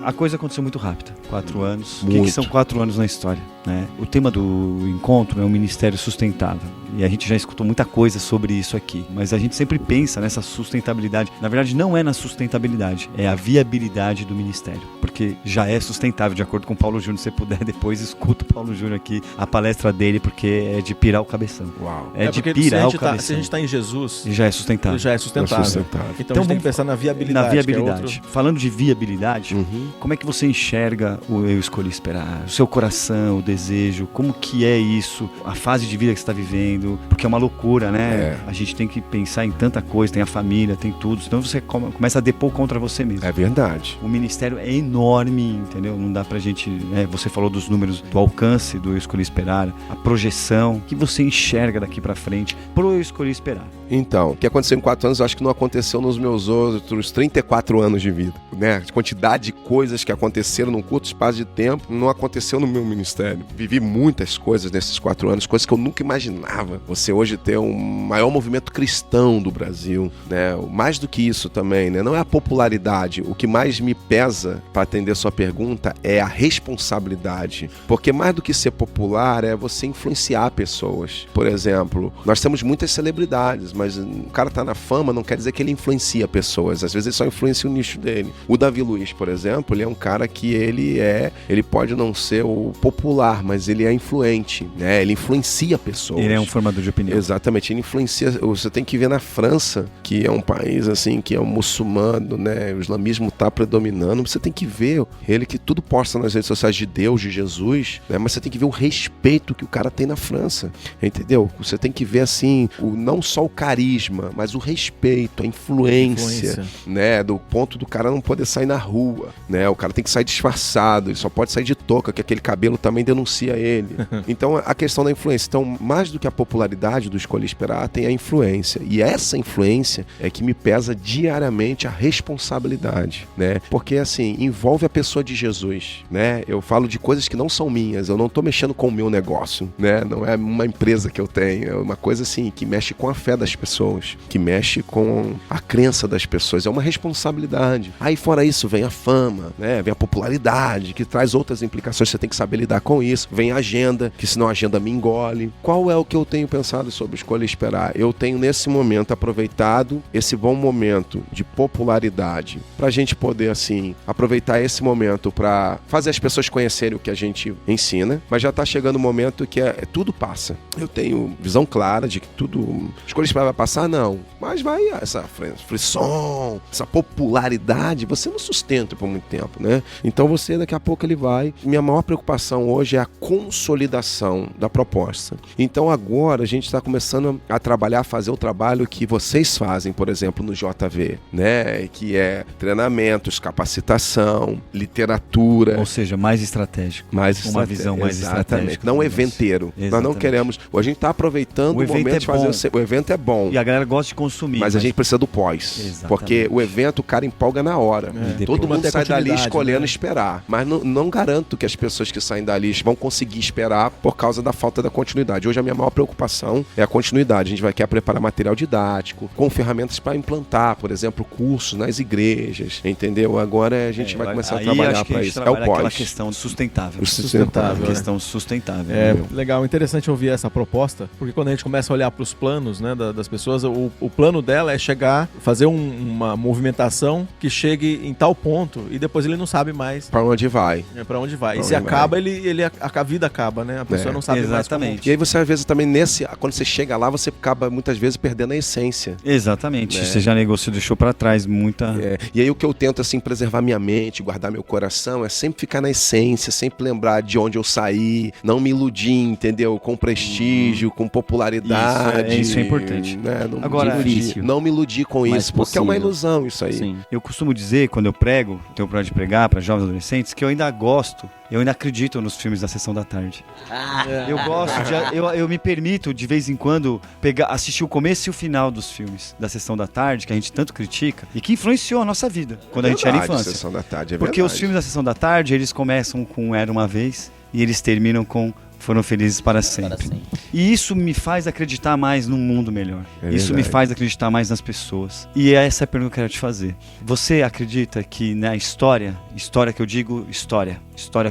S3: A coisa aconteceu muito rápido. 4 anos. O
S4: Muito.
S3: que são 4 anos na história, né? O tema do encontro é um ministério sustentável. E a gente já escutou muita coisa sobre isso aqui. Mas a gente sempre pensa nessa sustentabilidade. Na verdade, não é na sustentabilidade. É a viabilidade do ministério. Porque já é sustentável, de acordo com o Paulo Júnior. Se você puder, depois escuta o Paulo Júnior aqui, a palestra dele, porque é de pirar o cabeção.
S4: Uau.
S3: É de
S1: porque
S3: pirar o
S1: se a
S3: cabeção.
S1: gente está em Jesus,
S3: E já é sustentável.
S1: já é sustentável.
S4: É sustentável.
S1: Então a gente tem que pensar na viabilidade.
S3: Na viabilidade.
S1: que é outro-
S3: Falando de viabilidade,
S4: Uhum.
S3: como é que você enxerga o Eu Escolhi Esperar? O seu coração, o desejo, como que é isso? A fase de vida que você está vivendo? Porque é uma loucura, né? A gente tem que pensar em tanta coisa, tem a família, tem tudo. Senão você começa a depor contra você mesmo.
S4: É verdade.
S3: O ministério é enorme, entendeu? Não dá pra gente... você falou dos números, do alcance do Eu Escolhi Esperar, a projeção, que você enxerga daqui pra frente pro Eu Escolhi Esperar.
S4: Então, o que aconteceu em 4 anos, eu acho que não aconteceu nos meus outros 34 anos de vida, né? A quantidade de coisas que aconteceram num curto espaço de tempo não aconteceu no meu ministério. Vivi muitas coisas nesses 4 anos, coisas que eu nunca imaginava. Você hoje ter um maior movimento cristão do Brasil, né? Mais do que isso também, né? Não é a popularidade. O que mais me pesa, para atender a sua pergunta, é a responsabilidade. Porque mais do que ser popular, é você influenciar pessoas. Por exemplo, nós temos muitas celebridades, mas o cara tá na fama não quer dizer que ele influencia pessoas. Às vezes ele só influencia o nicho dele. O Davi Luiz, por exemplo, ele é um cara que ele pode não ser o popular, mas ele é influente, né? Ele influencia pessoas.
S3: Ele é um formador de opinião.
S4: Exatamente, ele influencia. Você tem que ver na França, que é um país assim, que é um muçulmano, né? O islamismo tá predominando. Você tem que ver ele que tudo posta nas redes sociais de Deus, de Jesus, né? Mas você tem que ver o respeito que o cara tem na França, entendeu? Você tem que ver assim, não só o carisma, mas o respeito, a influência, né? Do ponto do cara não poder sair na rua, né? O cara tem que sair disfarçado, ele só pode sair de touca, que aquele cabelo também denuncia ele. Então, a questão da influência. Então, mais do que a popularidade do Escolhi Esperar, tem a influência. E essa influência é que me pesa diariamente a responsabilidade, né? Porque, assim, envolve a pessoa de Jesus, né? Eu falo de coisas que não são minhas, eu não tô mexendo com o meu negócio, né? Não é uma empresa que eu tenho, é uma coisa, assim, que mexe com a fé das pessoas, que mexe com a crença das pessoas, é uma responsabilidade. Aí, fora isso, vem a fama, né? Vem a popularidade, que traz outras implicações, você tem que saber lidar com isso. Vem a agenda, que senão a agenda me engole. Qual é o que eu tenho pensado sobre Escolha Esperar? Eu tenho, nesse momento, aproveitado esse bom momento de popularidade pra gente poder, assim, aproveitar esse momento pra fazer as pessoas conhecerem o que a gente ensina, mas já tá chegando o momento que tudo passa. Eu tenho visão clara de que tudo... Escolha Esperar vai passar? Não. Mas vai essa frisson, essa popularidade, você não sustenta por muito tempo, né? Então você, daqui a pouco, ele vai... Minha maior preocupação hoje é a consolidação da proposta. Então agora a gente está começando a trabalhar, a fazer o trabalho que vocês fazem, por exemplo, no JV, né? Que é treinamentos, capacitação, literatura.
S3: Ou seja, mais estratégico. Uma visão mais estratégica.
S4: Não eventeiro. Nós não queremos... A gente está aproveitando o momento de fazer... O evento é bom.
S3: E a galera gosta de consumir.
S4: Mas a gente precisa do pós.
S3: Exatamente.
S4: Porque o evento, o cara empolga na hora. Todo mundo sai dali escolhendo,
S1: né?
S4: Esperar. Mas não garanto que as pessoas que saem dali vão conseguir esperar por causa da falta da continuidade. Hoje a minha maior preocupação é a continuidade. A gente quer preparar material didático, com ferramentas para implantar, por exemplo, cursos nas igrejas, entendeu? Agora a gente vai começar a trabalhar para isso. É o pós.
S3: Aquela questão sustentável.
S1: Sustentável.
S3: Questão sustentável.
S1: Legal, interessante ouvir essa proposta, porque quando a gente começa a olhar para os planos, né, das pessoas, o plano dela é chegar, fazer uma movimentação que chegue em tal ponto e depois ele não sabe mais
S4: para onde vai.
S1: Para onde vai.
S4: Pra
S1: e se
S4: onde
S1: acaba, a vida acaba, né? A pessoa não sabe mais como...
S4: E aí você, às vezes, também quando você chega lá, você acaba muitas vezes perdendo a essência.
S3: Exatamente. Você já negociou, deixou para trás muita...
S4: E aí o que eu tento, assim, preservar minha mente, guardar meu coração, é sempre ficar na essência, sempre lembrar de onde eu saí, não me iludir, entendeu? Com prestígio, com popularidade.
S3: Isso é importante.
S4: Né? Não me iludir com isso, porque é uma ilusão isso aí. Sim.
S3: Eu costumo dizer, quando eu prego, tenho o prazer de pregar para jovens e adolescentes, que eu ainda gosto, eu ainda acredito nos filmes da Sessão da Tarde. Eu gosto, eu me permito, de vez em quando, assistir o começo e o final dos filmes da Sessão da Tarde, que a gente tanto critica, e que influenciou a nossa vida, quando a gente era infância.
S4: Sessão da Tarde,
S3: porque os filmes da Sessão da Tarde, eles começam com Era Uma Vez, e eles terminam com foram felizes para sempre. E isso me faz acreditar mais num mundo melhor. Isso me faz acreditar mais nas pessoas. E essa é a pergunta que eu quero te fazer. Você acredita que na história que eu digo história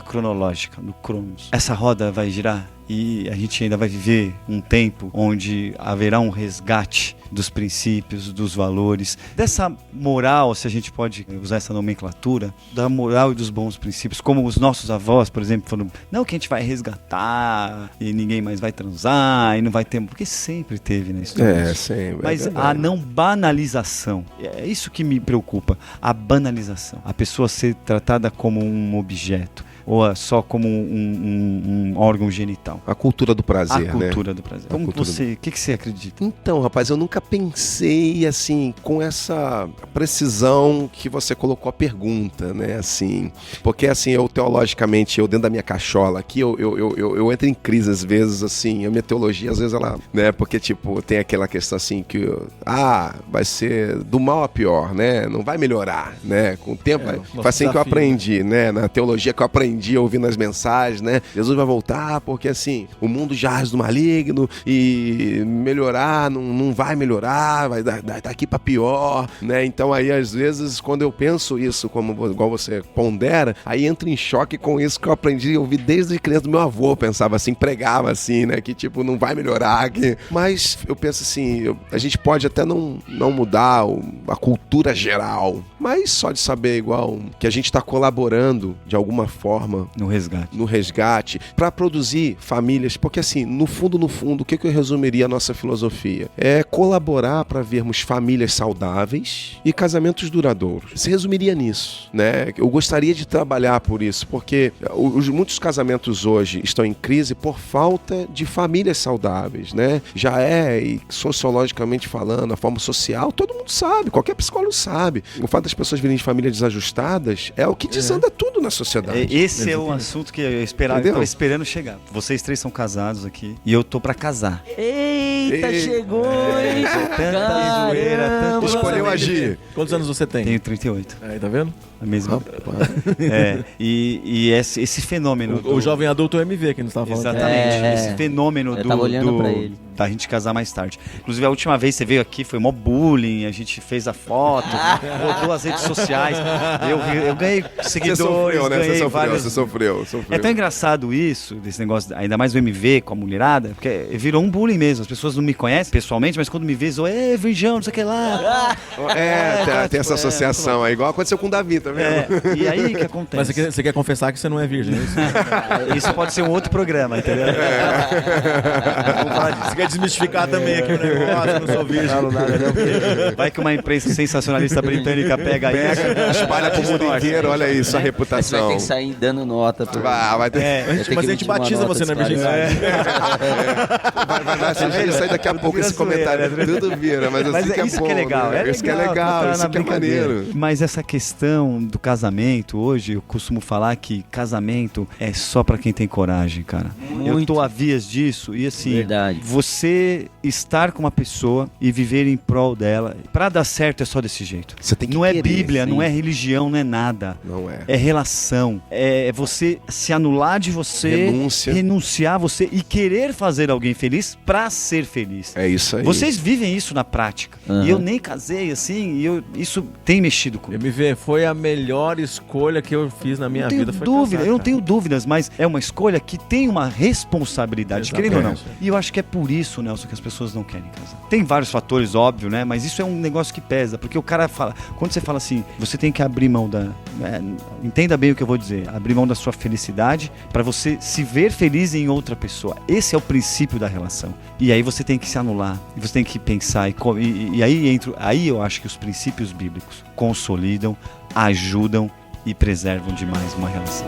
S3: cronológica, no Cronos, essa roda vai girar? E a gente ainda vai viver um tempo onde haverá um resgate dos princípios, dos valores, dessa moral, se a gente pode usar essa nomenclatura, da moral e dos bons princípios, como os nossos avós, por exemplo, falaram, não que a gente vai resgatar e ninguém mais vai transar e não vai ter, porque sempre teve na história.
S4: Sempre.
S3: Mas a não banalização, é isso que me preocupa, a banalização, a pessoa ser tratada como um objeto, ou só como um órgão genital.
S4: A cultura do prazer,
S3: A cultura do prazer. Como você, o que você acredita?
S4: Então, rapaz, eu nunca pensei, assim, com essa precisão que você colocou a pergunta, né, assim. Porque, assim, eu teologicamente, dentro da minha cachola aqui, eu entro em crise às vezes, assim, a minha teologia, às vezes ela, né, porque, tipo, tem aquela questão, assim, que, vai ser do mal a pior, né, não vai melhorar, né, com o tempo, foi assim que eu aprendi, né, na teologia que eu aprendi ouvindo as mensagens, né? Jesus vai voltar porque, assim, o mundo jaz do maligno e melhorar não vai melhorar, vai daqui pra pior, né? Então aí, às vezes, quando eu penso isso, igual você pondera, aí entro em choque com isso que eu aprendi a ouvir desde criança do meu avô, pensava assim, pregava assim, né? Que, tipo, não vai melhorar. Mas eu penso assim, a gente pode até não mudar a cultura geral, mas só de saber, igual, que a gente tá colaborando de alguma forma no resgate para produzir famílias, porque assim, no fundo, o que eu resumiria a nossa filosofia? É colaborar para vermos famílias saudáveis e casamentos duradouros. Se resumiria nisso, né? Eu gostaria de trabalhar por isso, porque muitos casamentos hoje estão em crise por falta de famílias saudáveis, né? Já e sociologicamente falando, a forma social, todo mundo sabe, qualquer psicólogo sabe. O fato das pessoas virem de famílias desajustadas é o que desanda tudo na sociedade.
S3: Esse é um assunto que eu estava esperando chegar. Vocês três são casados aqui e eu tô pra casar.
S2: Eita, chegou, hein?
S3: Tanta zoeira, tanto...
S4: Escolheu agir.
S1: Quantos anos você tem?
S3: Tenho 38.
S1: Aí, tá vendo?
S3: A mesma. E esse fenômeno.
S1: O jovem adulto é o MV que a gente estava falando.
S3: Exatamente. Esse fenômeno
S2: eu tava olhando pra ele.
S3: Da gente casar mais tarde. Inclusive, a última vez que você veio aqui foi mó bullying, a gente fez a foto, rodou as redes sociais. Eu ganhei seguidores.
S4: Você sofreu, né?
S3: Ganhei
S4: Você sofreu.
S3: É tão engraçado isso, desse negócio, ainda mais o MV com a mulherada, porque virou um bullying mesmo. As pessoas não me conhecem pessoalmente, mas quando me vê, virgão, não sei o que lá.
S4: Tem essa associação aí, igual aconteceu com o Davi, tá vendo?
S3: E aí, o que acontece?
S1: Mas você quer confessar que você não é virgem, é isso?
S3: Isso pode ser um outro programa, entendeu? Vamos falar disso.
S1: Você quer desmistificar também aqui o negócio, não sou virgem.
S3: Vai que uma imprensa sensacionalista britânica pega isso.
S4: Espalha pro mundo inteiro, olha isso, a
S2: Você vai
S4: reputação.
S2: ter que sair dando nota.
S4: Vai ter.
S1: Mas a gente batiza você na virgindade.
S4: Vai sair daqui a pouco esse comentário. Tudo vira, mas assim que é
S3: isso
S4: bom.
S3: que é legal.
S4: Isso que é legal, isso que é maneiro.
S3: Mas essa questão do casamento, hoje, eu costumo falar que casamento é só pra quem tem coragem, cara. Eu tô a vias disso e assim,
S2: Verdade.
S3: você estar com uma pessoa e viver em prol dela, pra dar certo é só desse jeito.
S4: Você tem que
S3: não é
S4: querer,
S3: Bíblia,
S2: sim.
S3: não é religião, não é nada.
S4: Não é.
S3: É relação. É você se anular de você, renunciar a você e querer fazer alguém feliz pra ser feliz.
S4: É isso aí.
S3: Vocês vivem isso na prática.
S2: Uhum.
S3: E eu nem casei assim, e isso tem mexido comigo.
S1: MV, foi a melhor escolha que eu fiz na minha vida. Foi
S3: Dúvida,
S1: casar,
S3: eu não
S1: cara.
S3: tenho dúvidas, mas é uma escolha que tem uma responsabilidade, querendo ou não.
S1: Exatamente.
S3: E eu acho que é por isso, Nelson, que as pessoas não querem casar. Tem vários fatores, óbvio, né? Mas isso é um negócio que pesa, porque o cara fala, quando você fala assim, você tem que abrir mão entenda bem o que eu vou dizer, abrir mão da sua felicidade para você se ver feliz em outra pessoa. Esse é o princípio da relação. E aí você tem que se anular, e você tem que pensar, e aí eu acho que os princípios bíblicos consolidam, ajudam e preservam demais uma relação.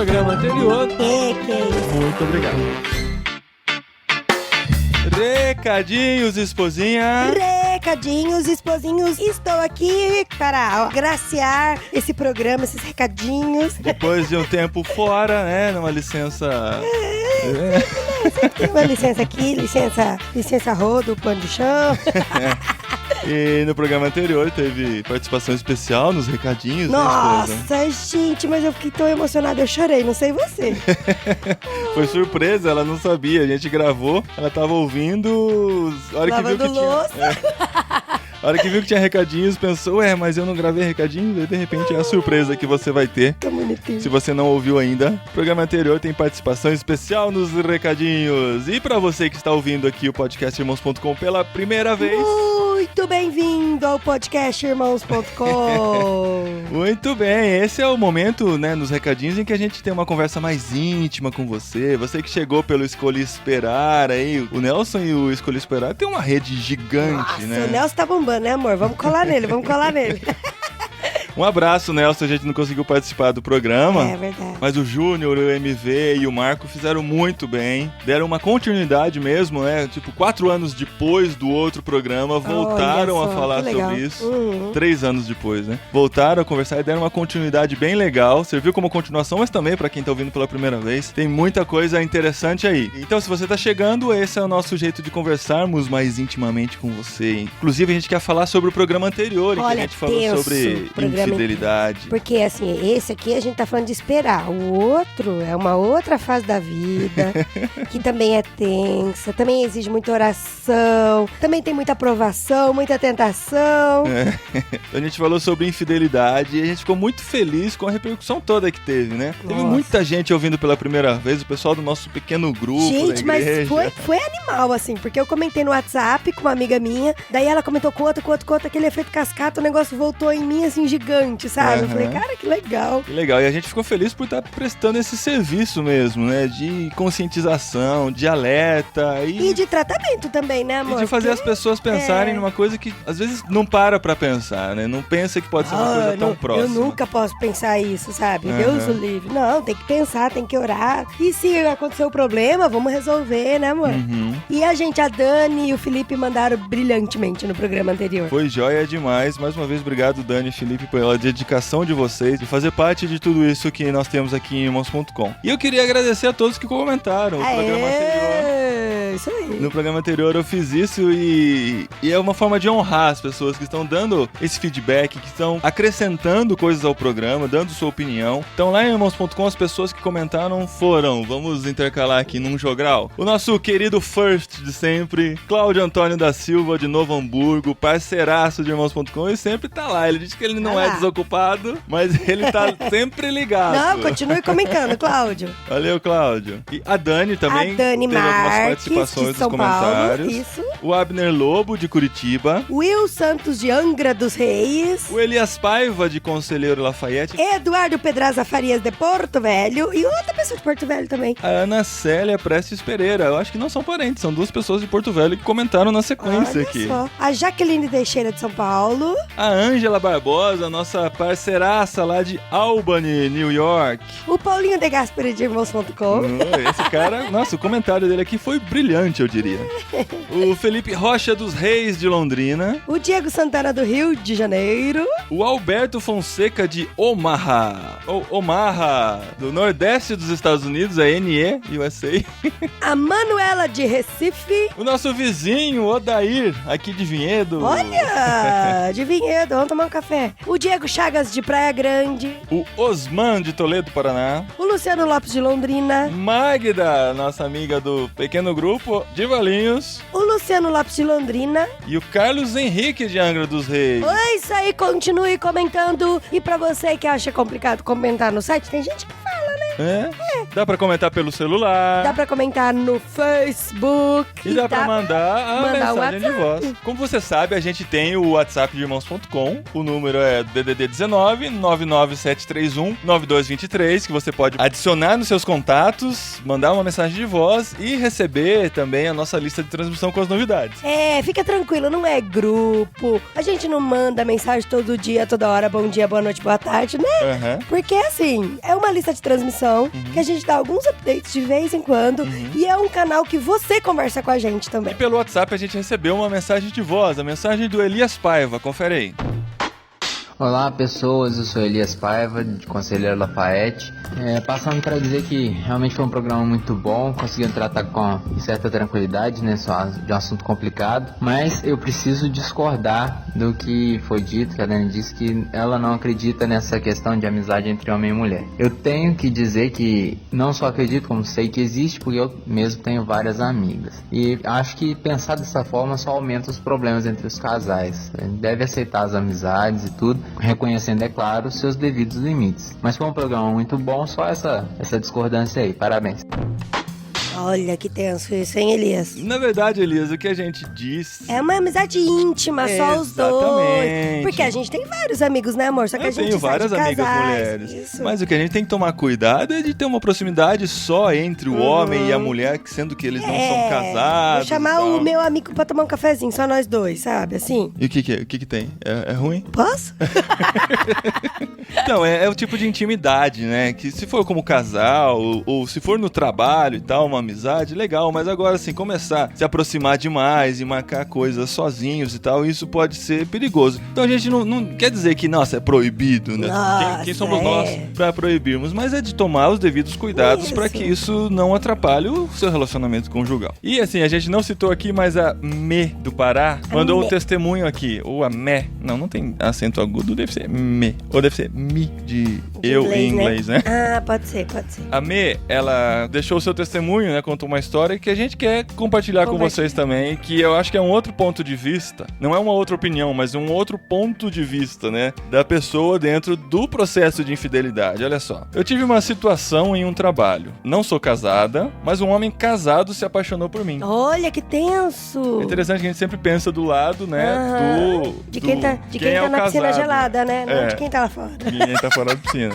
S5: programa anterior.
S1: Muito obrigado.
S5: Recadinhos, esposinha.
S6: Recadinhos, esposinhos, estou aqui para agraciar esse programa, esses recadinhos.
S5: Depois de um tempo fora, né, numa licença...
S6: Tem uma licença aqui, licença rodo, pano de chão.
S5: E no programa anterior teve participação especial nos recadinhos, né, esposa?
S6: Nossa, gente, mas eu fiquei tão emocionada, eu chorei, não sei você.
S5: Foi surpresa, ela não sabia, a gente gravou, ela tava ouvindo, a hora que viu que tinha... A hora que viu que tinha recadinhos, pensou, mas eu não gravei recadinhos, e de repente é a surpresa que você vai ter.
S6: Tão bonitinho.
S5: Se você não ouviu ainda, o programa anterior tem participação especial nos recadinhos. E pra você que está ouvindo aqui o podcast Irmãos.com pela primeira vez...
S6: Muito bem-vindo ao podcast Irmãos.com.
S5: Muito bem, esse é o momento, né, nos recadinhos em que a gente tem uma conversa mais íntima com você. Você que chegou pelo Escolhi Esperar aí, o Nelson e o Escolhi Esperar tem uma rede gigante, né?
S6: O Nelson tá bombando, né, amor? Vamos colar nele.
S5: Um abraço, Nelson, a gente não conseguiu participar do programa.
S6: É verdade.
S5: Mas o Júnior, o MV e o Marco fizeram muito bem. Deram uma continuidade mesmo, né? Tipo, 4 anos depois do outro programa, voltaram a falar sobre isso. 3 anos depois, né? Voltaram a conversar e deram uma continuidade bem legal. Serviu como continuação, mas também pra quem tá ouvindo pela primeira vez. Tem muita coisa interessante aí. Então, se você tá chegando, esse é o nosso jeito de conversarmos mais intimamente com você. Inclusive, a gente quer falar sobre o programa anterior, em que a gente falou sobre infidelidade.
S6: Porque, assim, esse aqui a gente tá falando de esperar. O outro é uma outra fase da vida, que também é tensa, também exige muita oração, também tem muita aprovação, muita tentação.
S5: A gente falou sobre infidelidade e a gente ficou muito feliz com a repercussão toda que teve, né?
S6: Nossa.
S5: Teve muita gente ouvindo pela primeira vez, o pessoal do nosso pequeno grupo
S6: Gente,
S5: da igreja.
S6: mas foi animal, assim, porque eu comentei no WhatsApp com uma amiga minha, daí ela comentou com outra, aquele efeito cascata, o negócio voltou em mim, assim, gigante, sabe? Eu falei, cara, que legal.
S5: Que legal, e a gente ficou feliz por estar prestando esse serviço mesmo, né? De conscientização, de alerta
S6: e de tratamento também, né, amor?
S5: E de fazer as pessoas pensarem numa coisa que às vezes não para pra pensar, né? Não pensa que pode ser uma coisa tão próxima.
S6: Eu nunca posso pensar isso, sabe? Deus o livre. Não, tem que pensar, tem que orar. E se acontecer o problema, vamos resolver, né, amor? E a gente, a Dani e o Felipe mandaram brilhantemente no programa anterior.
S5: Foi joia demais. Mais uma vez, obrigado, Dani e Felipe, pela dedicação de vocês, de fazer parte de tudo isso que nós temos aqui em Irmãos.com. E eu queria agradecer a todos que comentaram o programa anterior.
S6: Isso aí.
S5: No programa anterior eu fiz isso e é uma forma de honrar as pessoas que estão dando esse feedback, que estão acrescentando coisas ao programa, dando sua opinião. Então lá em Irmãos.com as pessoas que comentaram foram, vamos intercalar aqui num jogral, o nosso querido First de sempre, Cláudio Antônio da Silva de Novo Hamburgo, parceiraço de Irmãos.com, e sempre tá lá. Ele diz que ele não é desocupado, mas ele tá sempre ligado.
S6: Não, continue comentando, Cláudio.
S5: Valeu, Cláudio. E a Dani também teve algumas participações dos comentários.
S6: Isso.
S5: O Abner Lobo, de Curitiba.
S6: Will Santos, de Angra dos Reis.
S5: O Elias Paiva, de Conselheiro Lafayette.
S6: Eduardo Pedraza Farias, de Porto Velho. E outra pessoa de Porto Velho também.
S5: A Ana Célia Prestes Pereira. Eu acho que não são parentes, são 2 pessoas de Porto Velho que comentaram na sequência aqui.
S6: Só. A Jaqueline Teixeira, de São Paulo.
S5: A Ângela Barbosa, nossa parceiraça lá de Albany, New York.
S6: O Paulinho de Gasperi, de Irmãos.com.
S5: Esse cara, nossa, o comentário dele aqui foi brilhante, eu diria. O Felipe Rocha dos Reis, de Londrina.
S6: O Diego Santana, do Rio de Janeiro.
S5: O Alberto Fonseca, de Omaha. Ou Omaha, do Nordeste dos Estados Unidos, a NE, USA.
S6: A Manuela, de Recife.
S5: O nosso vizinho, Odair, aqui de Vinhedo.
S6: Olha, de Vinhedo, vamos tomar um café. O Diego Chagas, de Praia Grande.
S5: O Osman, de Toledo, Paraná.
S6: O Luciano Lopes, de Londrina.
S5: Magda, nossa amiga do pequeno grupo, de Valinhos.
S6: O Luciano Lopes, de Londrina.
S5: E o Carlos Henrique, de Angra dos Reis.
S6: É isso aí, continue comentando. E pra você que acha complicado comentar no site, tem gente que fala, né?
S5: Dá pra comentar pelo celular.
S6: Dá pra comentar no Facebook.
S5: E dá pra mandar a mensagem de voz.
S6: WhatsApp.
S5: Como você sabe, a gente tem o WhatsApp de Irmãos.com. O número é DDD 19 99731 9223, que você pode adicionar nos seus contatos, mandar uma mensagem de voz e receber também a nossa lista de transmissão com as novidades.
S6: Fica tranquilo, não é grupo. A gente não manda mensagem todo dia, toda hora, bom dia, boa noite, boa tarde, né? Porque assim, é uma lista de transmissão programação, que a gente dá alguns updates de vez em quando, e é um canal que você conversa com a gente também.
S5: E pelo WhatsApp a gente recebeu uma mensagem de voz, a mensagem do Elias Paiva, confere aí.
S7: Olá pessoas, eu sou Elias Paiva, de Conselheiro Lafayette. Passando para dizer que realmente foi um programa muito bom, conseguiram tratar com certa tranquilidade, né, só de um assunto complicado, mas eu preciso discordar do que foi dito, que a Dani disse que ela não acredita nessa questão de amizade entre homem e mulher. Eu tenho que dizer que não só acredito, como sei que existe, porque eu mesmo tenho várias amigas. E acho que pensar dessa forma só aumenta os problemas entre os casais. Deve aceitar as amizades e tudo, reconhecendo, é claro, os seus devidos limites. Mas foi um programa muito bom, só essa discordância aí. Parabéns.
S6: Olha que tenso isso, hein, Elias?
S5: Na verdade, Elias, o que a gente diz...
S6: É uma amizade íntima, só os dois. Porque a gente tem vários amigos, né, amor? Só que a gente
S5: tenho várias amigas mulheres.
S6: Isso.
S5: Mas o que a gente tem que tomar cuidado é de ter uma proximidade só entre o homem e a mulher, sendo que eles não são casados.
S6: Vou chamar o meu amigo pra tomar um cafezinho, só nós dois, sabe? Assim.
S5: E o que tem? É ruim?
S6: Posso?
S5: Então, é o tipo de intimidade, né? Que se for como casal, ou se for no trabalho e tal, uma amizade, legal. Mas agora, assim, começar a se aproximar demais e marcar coisas sozinhos e tal, isso pode ser perigoso. Então a gente não quer dizer que, nossa, é proibido, né? Quem somos nós pra proibirmos? Mas é de tomar os devidos cuidados para que isso não atrapalhe o seu relacionamento conjugal. E assim, a gente não citou aqui, mas a Me do Pará mandou um testemunho aqui. Ou a Me. Não tem acento agudo, deve ser Me. Ou deve ser Mi, de eu inglês, em inglês, né?
S6: Ah, pode ser.
S5: A Me, ela deixou o seu testemunho, né? Contou uma história que a gente quer compartilhar com vocês também, que eu acho que é um outro ponto de vista. Não é uma outra opinião, mas um outro ponto de vista, né? Da pessoa dentro do processo de infidelidade. Olha só. Eu tive uma situação em um trabalho. Não sou casada, mas um homem casado se apaixonou por mim.
S6: Olha, que tenso!
S5: É interessante que a gente sempre pensa do lado, né?
S6: De quem tá na piscina gelada, né? Não de quem tá lá fora.
S5: De quem tá fora da piscina.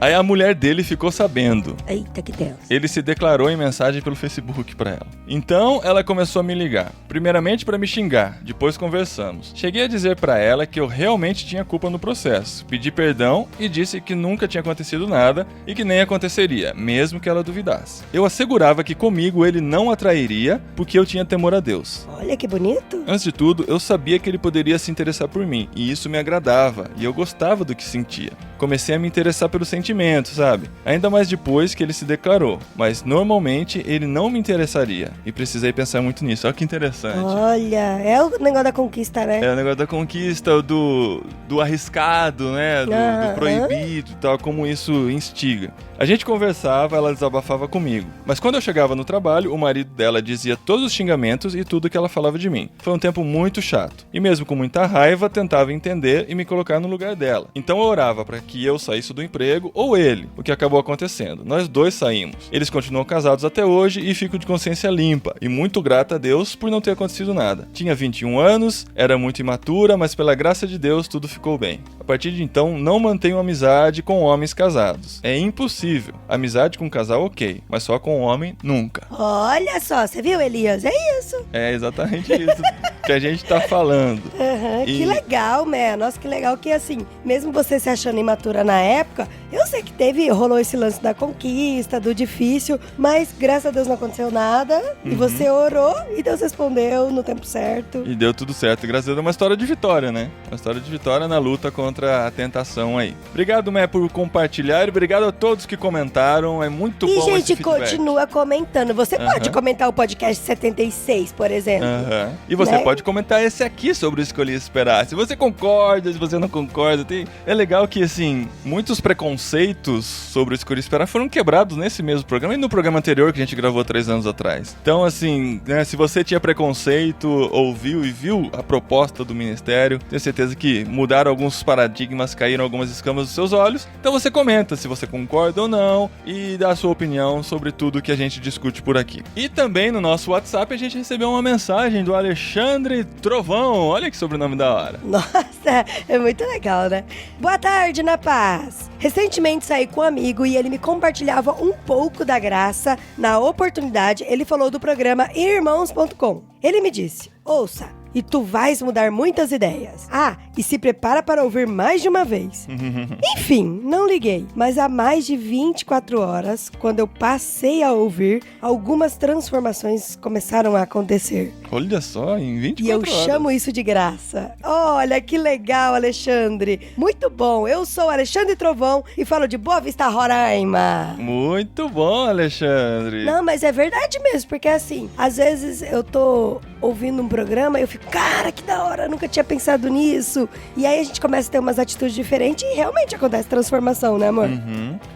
S5: Aí a mulher dele ficou sabendo.
S6: Eita, que tenso.
S5: Ele se declarou em mensagem pelo Facebook pra ela. Então ela começou a me ligar. Primeiramente pra me xingar, depois conversamos. Cheguei a dizer pra ela que eu realmente tinha culpa no processo. Pedi perdão e disse que nunca tinha acontecido nada e que nem aconteceria, mesmo que ela duvidasse. Eu assegurava que comigo ele não atrairia porque eu tinha temor a Deus.
S6: Olha que bonito.
S5: Antes de tudo, eu sabia que ele poderia se interessar por mim e isso me agradava e eu gostava do que sentia. Comecei a me interessar pelo sentimento, sabe? Ainda mais depois que ele se declarou. Mas normalmente ele não me interessaria. E precisei pensar muito nisso. Olha que interessante.
S6: Olha, é o negócio da conquista, né?
S5: É o negócio da conquista, do arriscado, né? Do proibido e tal, como isso instiga. A gente conversava, ela desabafava comigo. Mas quando eu chegava no trabalho, o marido dela dizia todos os xingamentos e tudo que ela falava de mim. Foi um tempo muito chato. E mesmo com muita raiva, tentava entender e me colocar no lugar dela. Então eu orava para que eu saísse do emprego ou ele, o que acabou acontecendo. Nós dois saímos. Eles continuam casados até hoje e fico de consciência limpa. E muito grata a Deus por não ter acontecido nada. Tinha 21 anos, era muito imatura, mas pela graça de Deus tudo ficou bem. A partir de então, não mantenho amizade com homens casados. É impossível. Amizade com um casal, ok, mas só com um homem, nunca.
S6: Olha só, você viu, Elias? É isso.
S5: É exatamente isso que a gente tá falando.
S6: Que legal, né? Nossa, que legal que, assim, mesmo você se achando imatura na época, eu sei que rolou esse lance da conquista, do difícil, mas graças a Deus não aconteceu nada, e você orou e Deus respondeu no tempo certo.
S5: E deu tudo certo, graças a Deus. É uma história de vitória, né? Uma história de vitória na luta contra a tentação aí. Obrigado, Mé, por compartilhar e obrigado a todos que comentaram, é muito bom esse feedback.
S6: E gente, continua comentando. Você pode comentar o podcast 76, por exemplo.
S5: E você pode comentar esse aqui sobre o Escolhi Esperar. Se você concorda, se você não concorda. É legal que, assim, muitos preconceitos sobre o Escolhi Esperar foram quebrados nesse mesmo programa e no programa anterior que a gente gravou 3 anos atrás. Então, assim, né, se você tinha preconceito, ouviu e viu a proposta do Ministério, tenho certeza que mudaram alguns paradigmas, caíram algumas escamas dos seus olhos. Então você comenta se você concorda ou não e dá a sua opinião sobre tudo que a gente discute por aqui. E também no nosso WhatsApp a gente recebeu uma mensagem do Alexandre Trovão. Olha que sobrenome da hora.
S6: Nossa, é muito legal, né? Boa tarde, na paz. Recentemente saí com um amigo e ele me compartilhava um pouco da graça. Na oportunidade, ele falou do programa irmãos.com. Ele me disse: ouça, e tu vais mudar muitas ideias. Ah, e se prepara para ouvir mais de uma vez. Enfim, não liguei, mas há mais de 24 horas, quando eu passei a ouvir, algumas transformações começaram a acontecer.
S5: Olha só, em 24
S6: E eu
S5: horas.
S6: chamo isso de graça. Olha, que legal, Alexandre. Muito bom, eu sou Alexandre Trovão e falo de Boa Vista, Roraima.
S5: Muito bom, Alexandre.
S6: Não, mas é verdade mesmo, porque assim, às vezes eu tô ouvindo um programa e eu fico, cara, que da hora, eu nunca tinha pensado nisso. E aí a gente começa a ter umas atitudes diferentes e realmente acontece transformação, né, amor?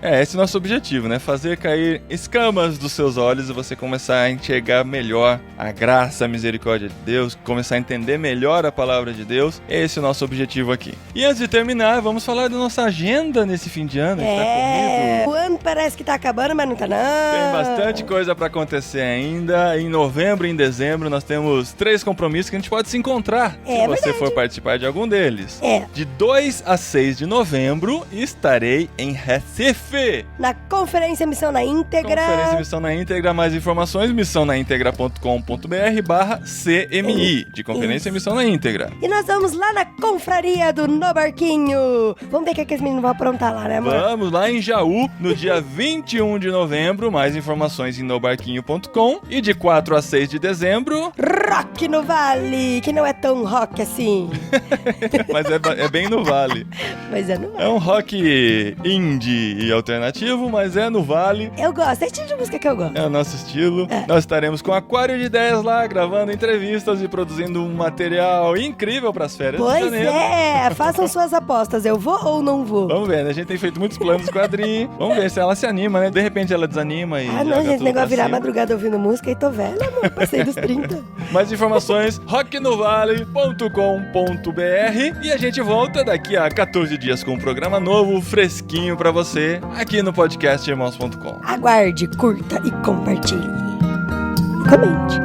S5: Esse é o nosso objetivo, né? Fazer cair escamas dos seus olhos e você começar a enxergar melhor a graça, a misericórdia de Deus, começar a entender melhor a palavra de Deus. Esse é o nosso objetivo aqui. E antes de terminar, vamos falar da nossa agenda nesse fim de ano. Está corrido.
S6: O ano parece que tá acabando, mas não tá não.
S5: Tem bastante coisa pra acontecer ainda. Em novembro e em dezembro nós temos 3 compromissos que a gente pode se encontrar se você for participar de algum deles. De 2 a 6 de novembro estarei em Recife.
S6: Na Conferência Missão na Íntegra.
S5: Conferência Missão na Íntegra, mais informações, missãonaintegra.com.br/CMI, de Conferência Missão na Íntegra.
S6: E nós vamos lá na confraria do No Barquinho. Vamos ver o que os meninos vão aprontar lá, né, amor?
S5: Vamos lá em Jaú, no dia 21 de novembro, mais informações em nobarquinho.com. E de 4 a 6 de dezembro...
S6: Rock no Vale, que não é tão rock assim.
S5: Mas é bem no Vale.
S6: Mas é no Vale.
S5: É um rock indie e alternativo, mas é no Vale.
S6: Eu gosto, é o estilo de música que eu gosto.
S5: É o nosso estilo. Nós estaremos com Aquário de Ideias lá, gravando entrevistas e produzindo um material incrível para as férias de janeiro.
S6: Façam suas apostas, eu vou ou não vou?
S5: Vamos ver, né? A gente tem feito muitos planos com a Adri. Vamos ver se ela se anima, né? De repente ela desanima e...
S6: Ah, não, gente, esse negócio de virar madrugada ouvindo música e tô velha, amor. Passei dos 30.
S5: Mais informações, rocknovale.com.br. E a gente volta daqui a 14 dias com um programa novo, fresquinho pra você, aqui no podcast irmãos.com.
S6: Aguarde, curta e compartilhe. Comente.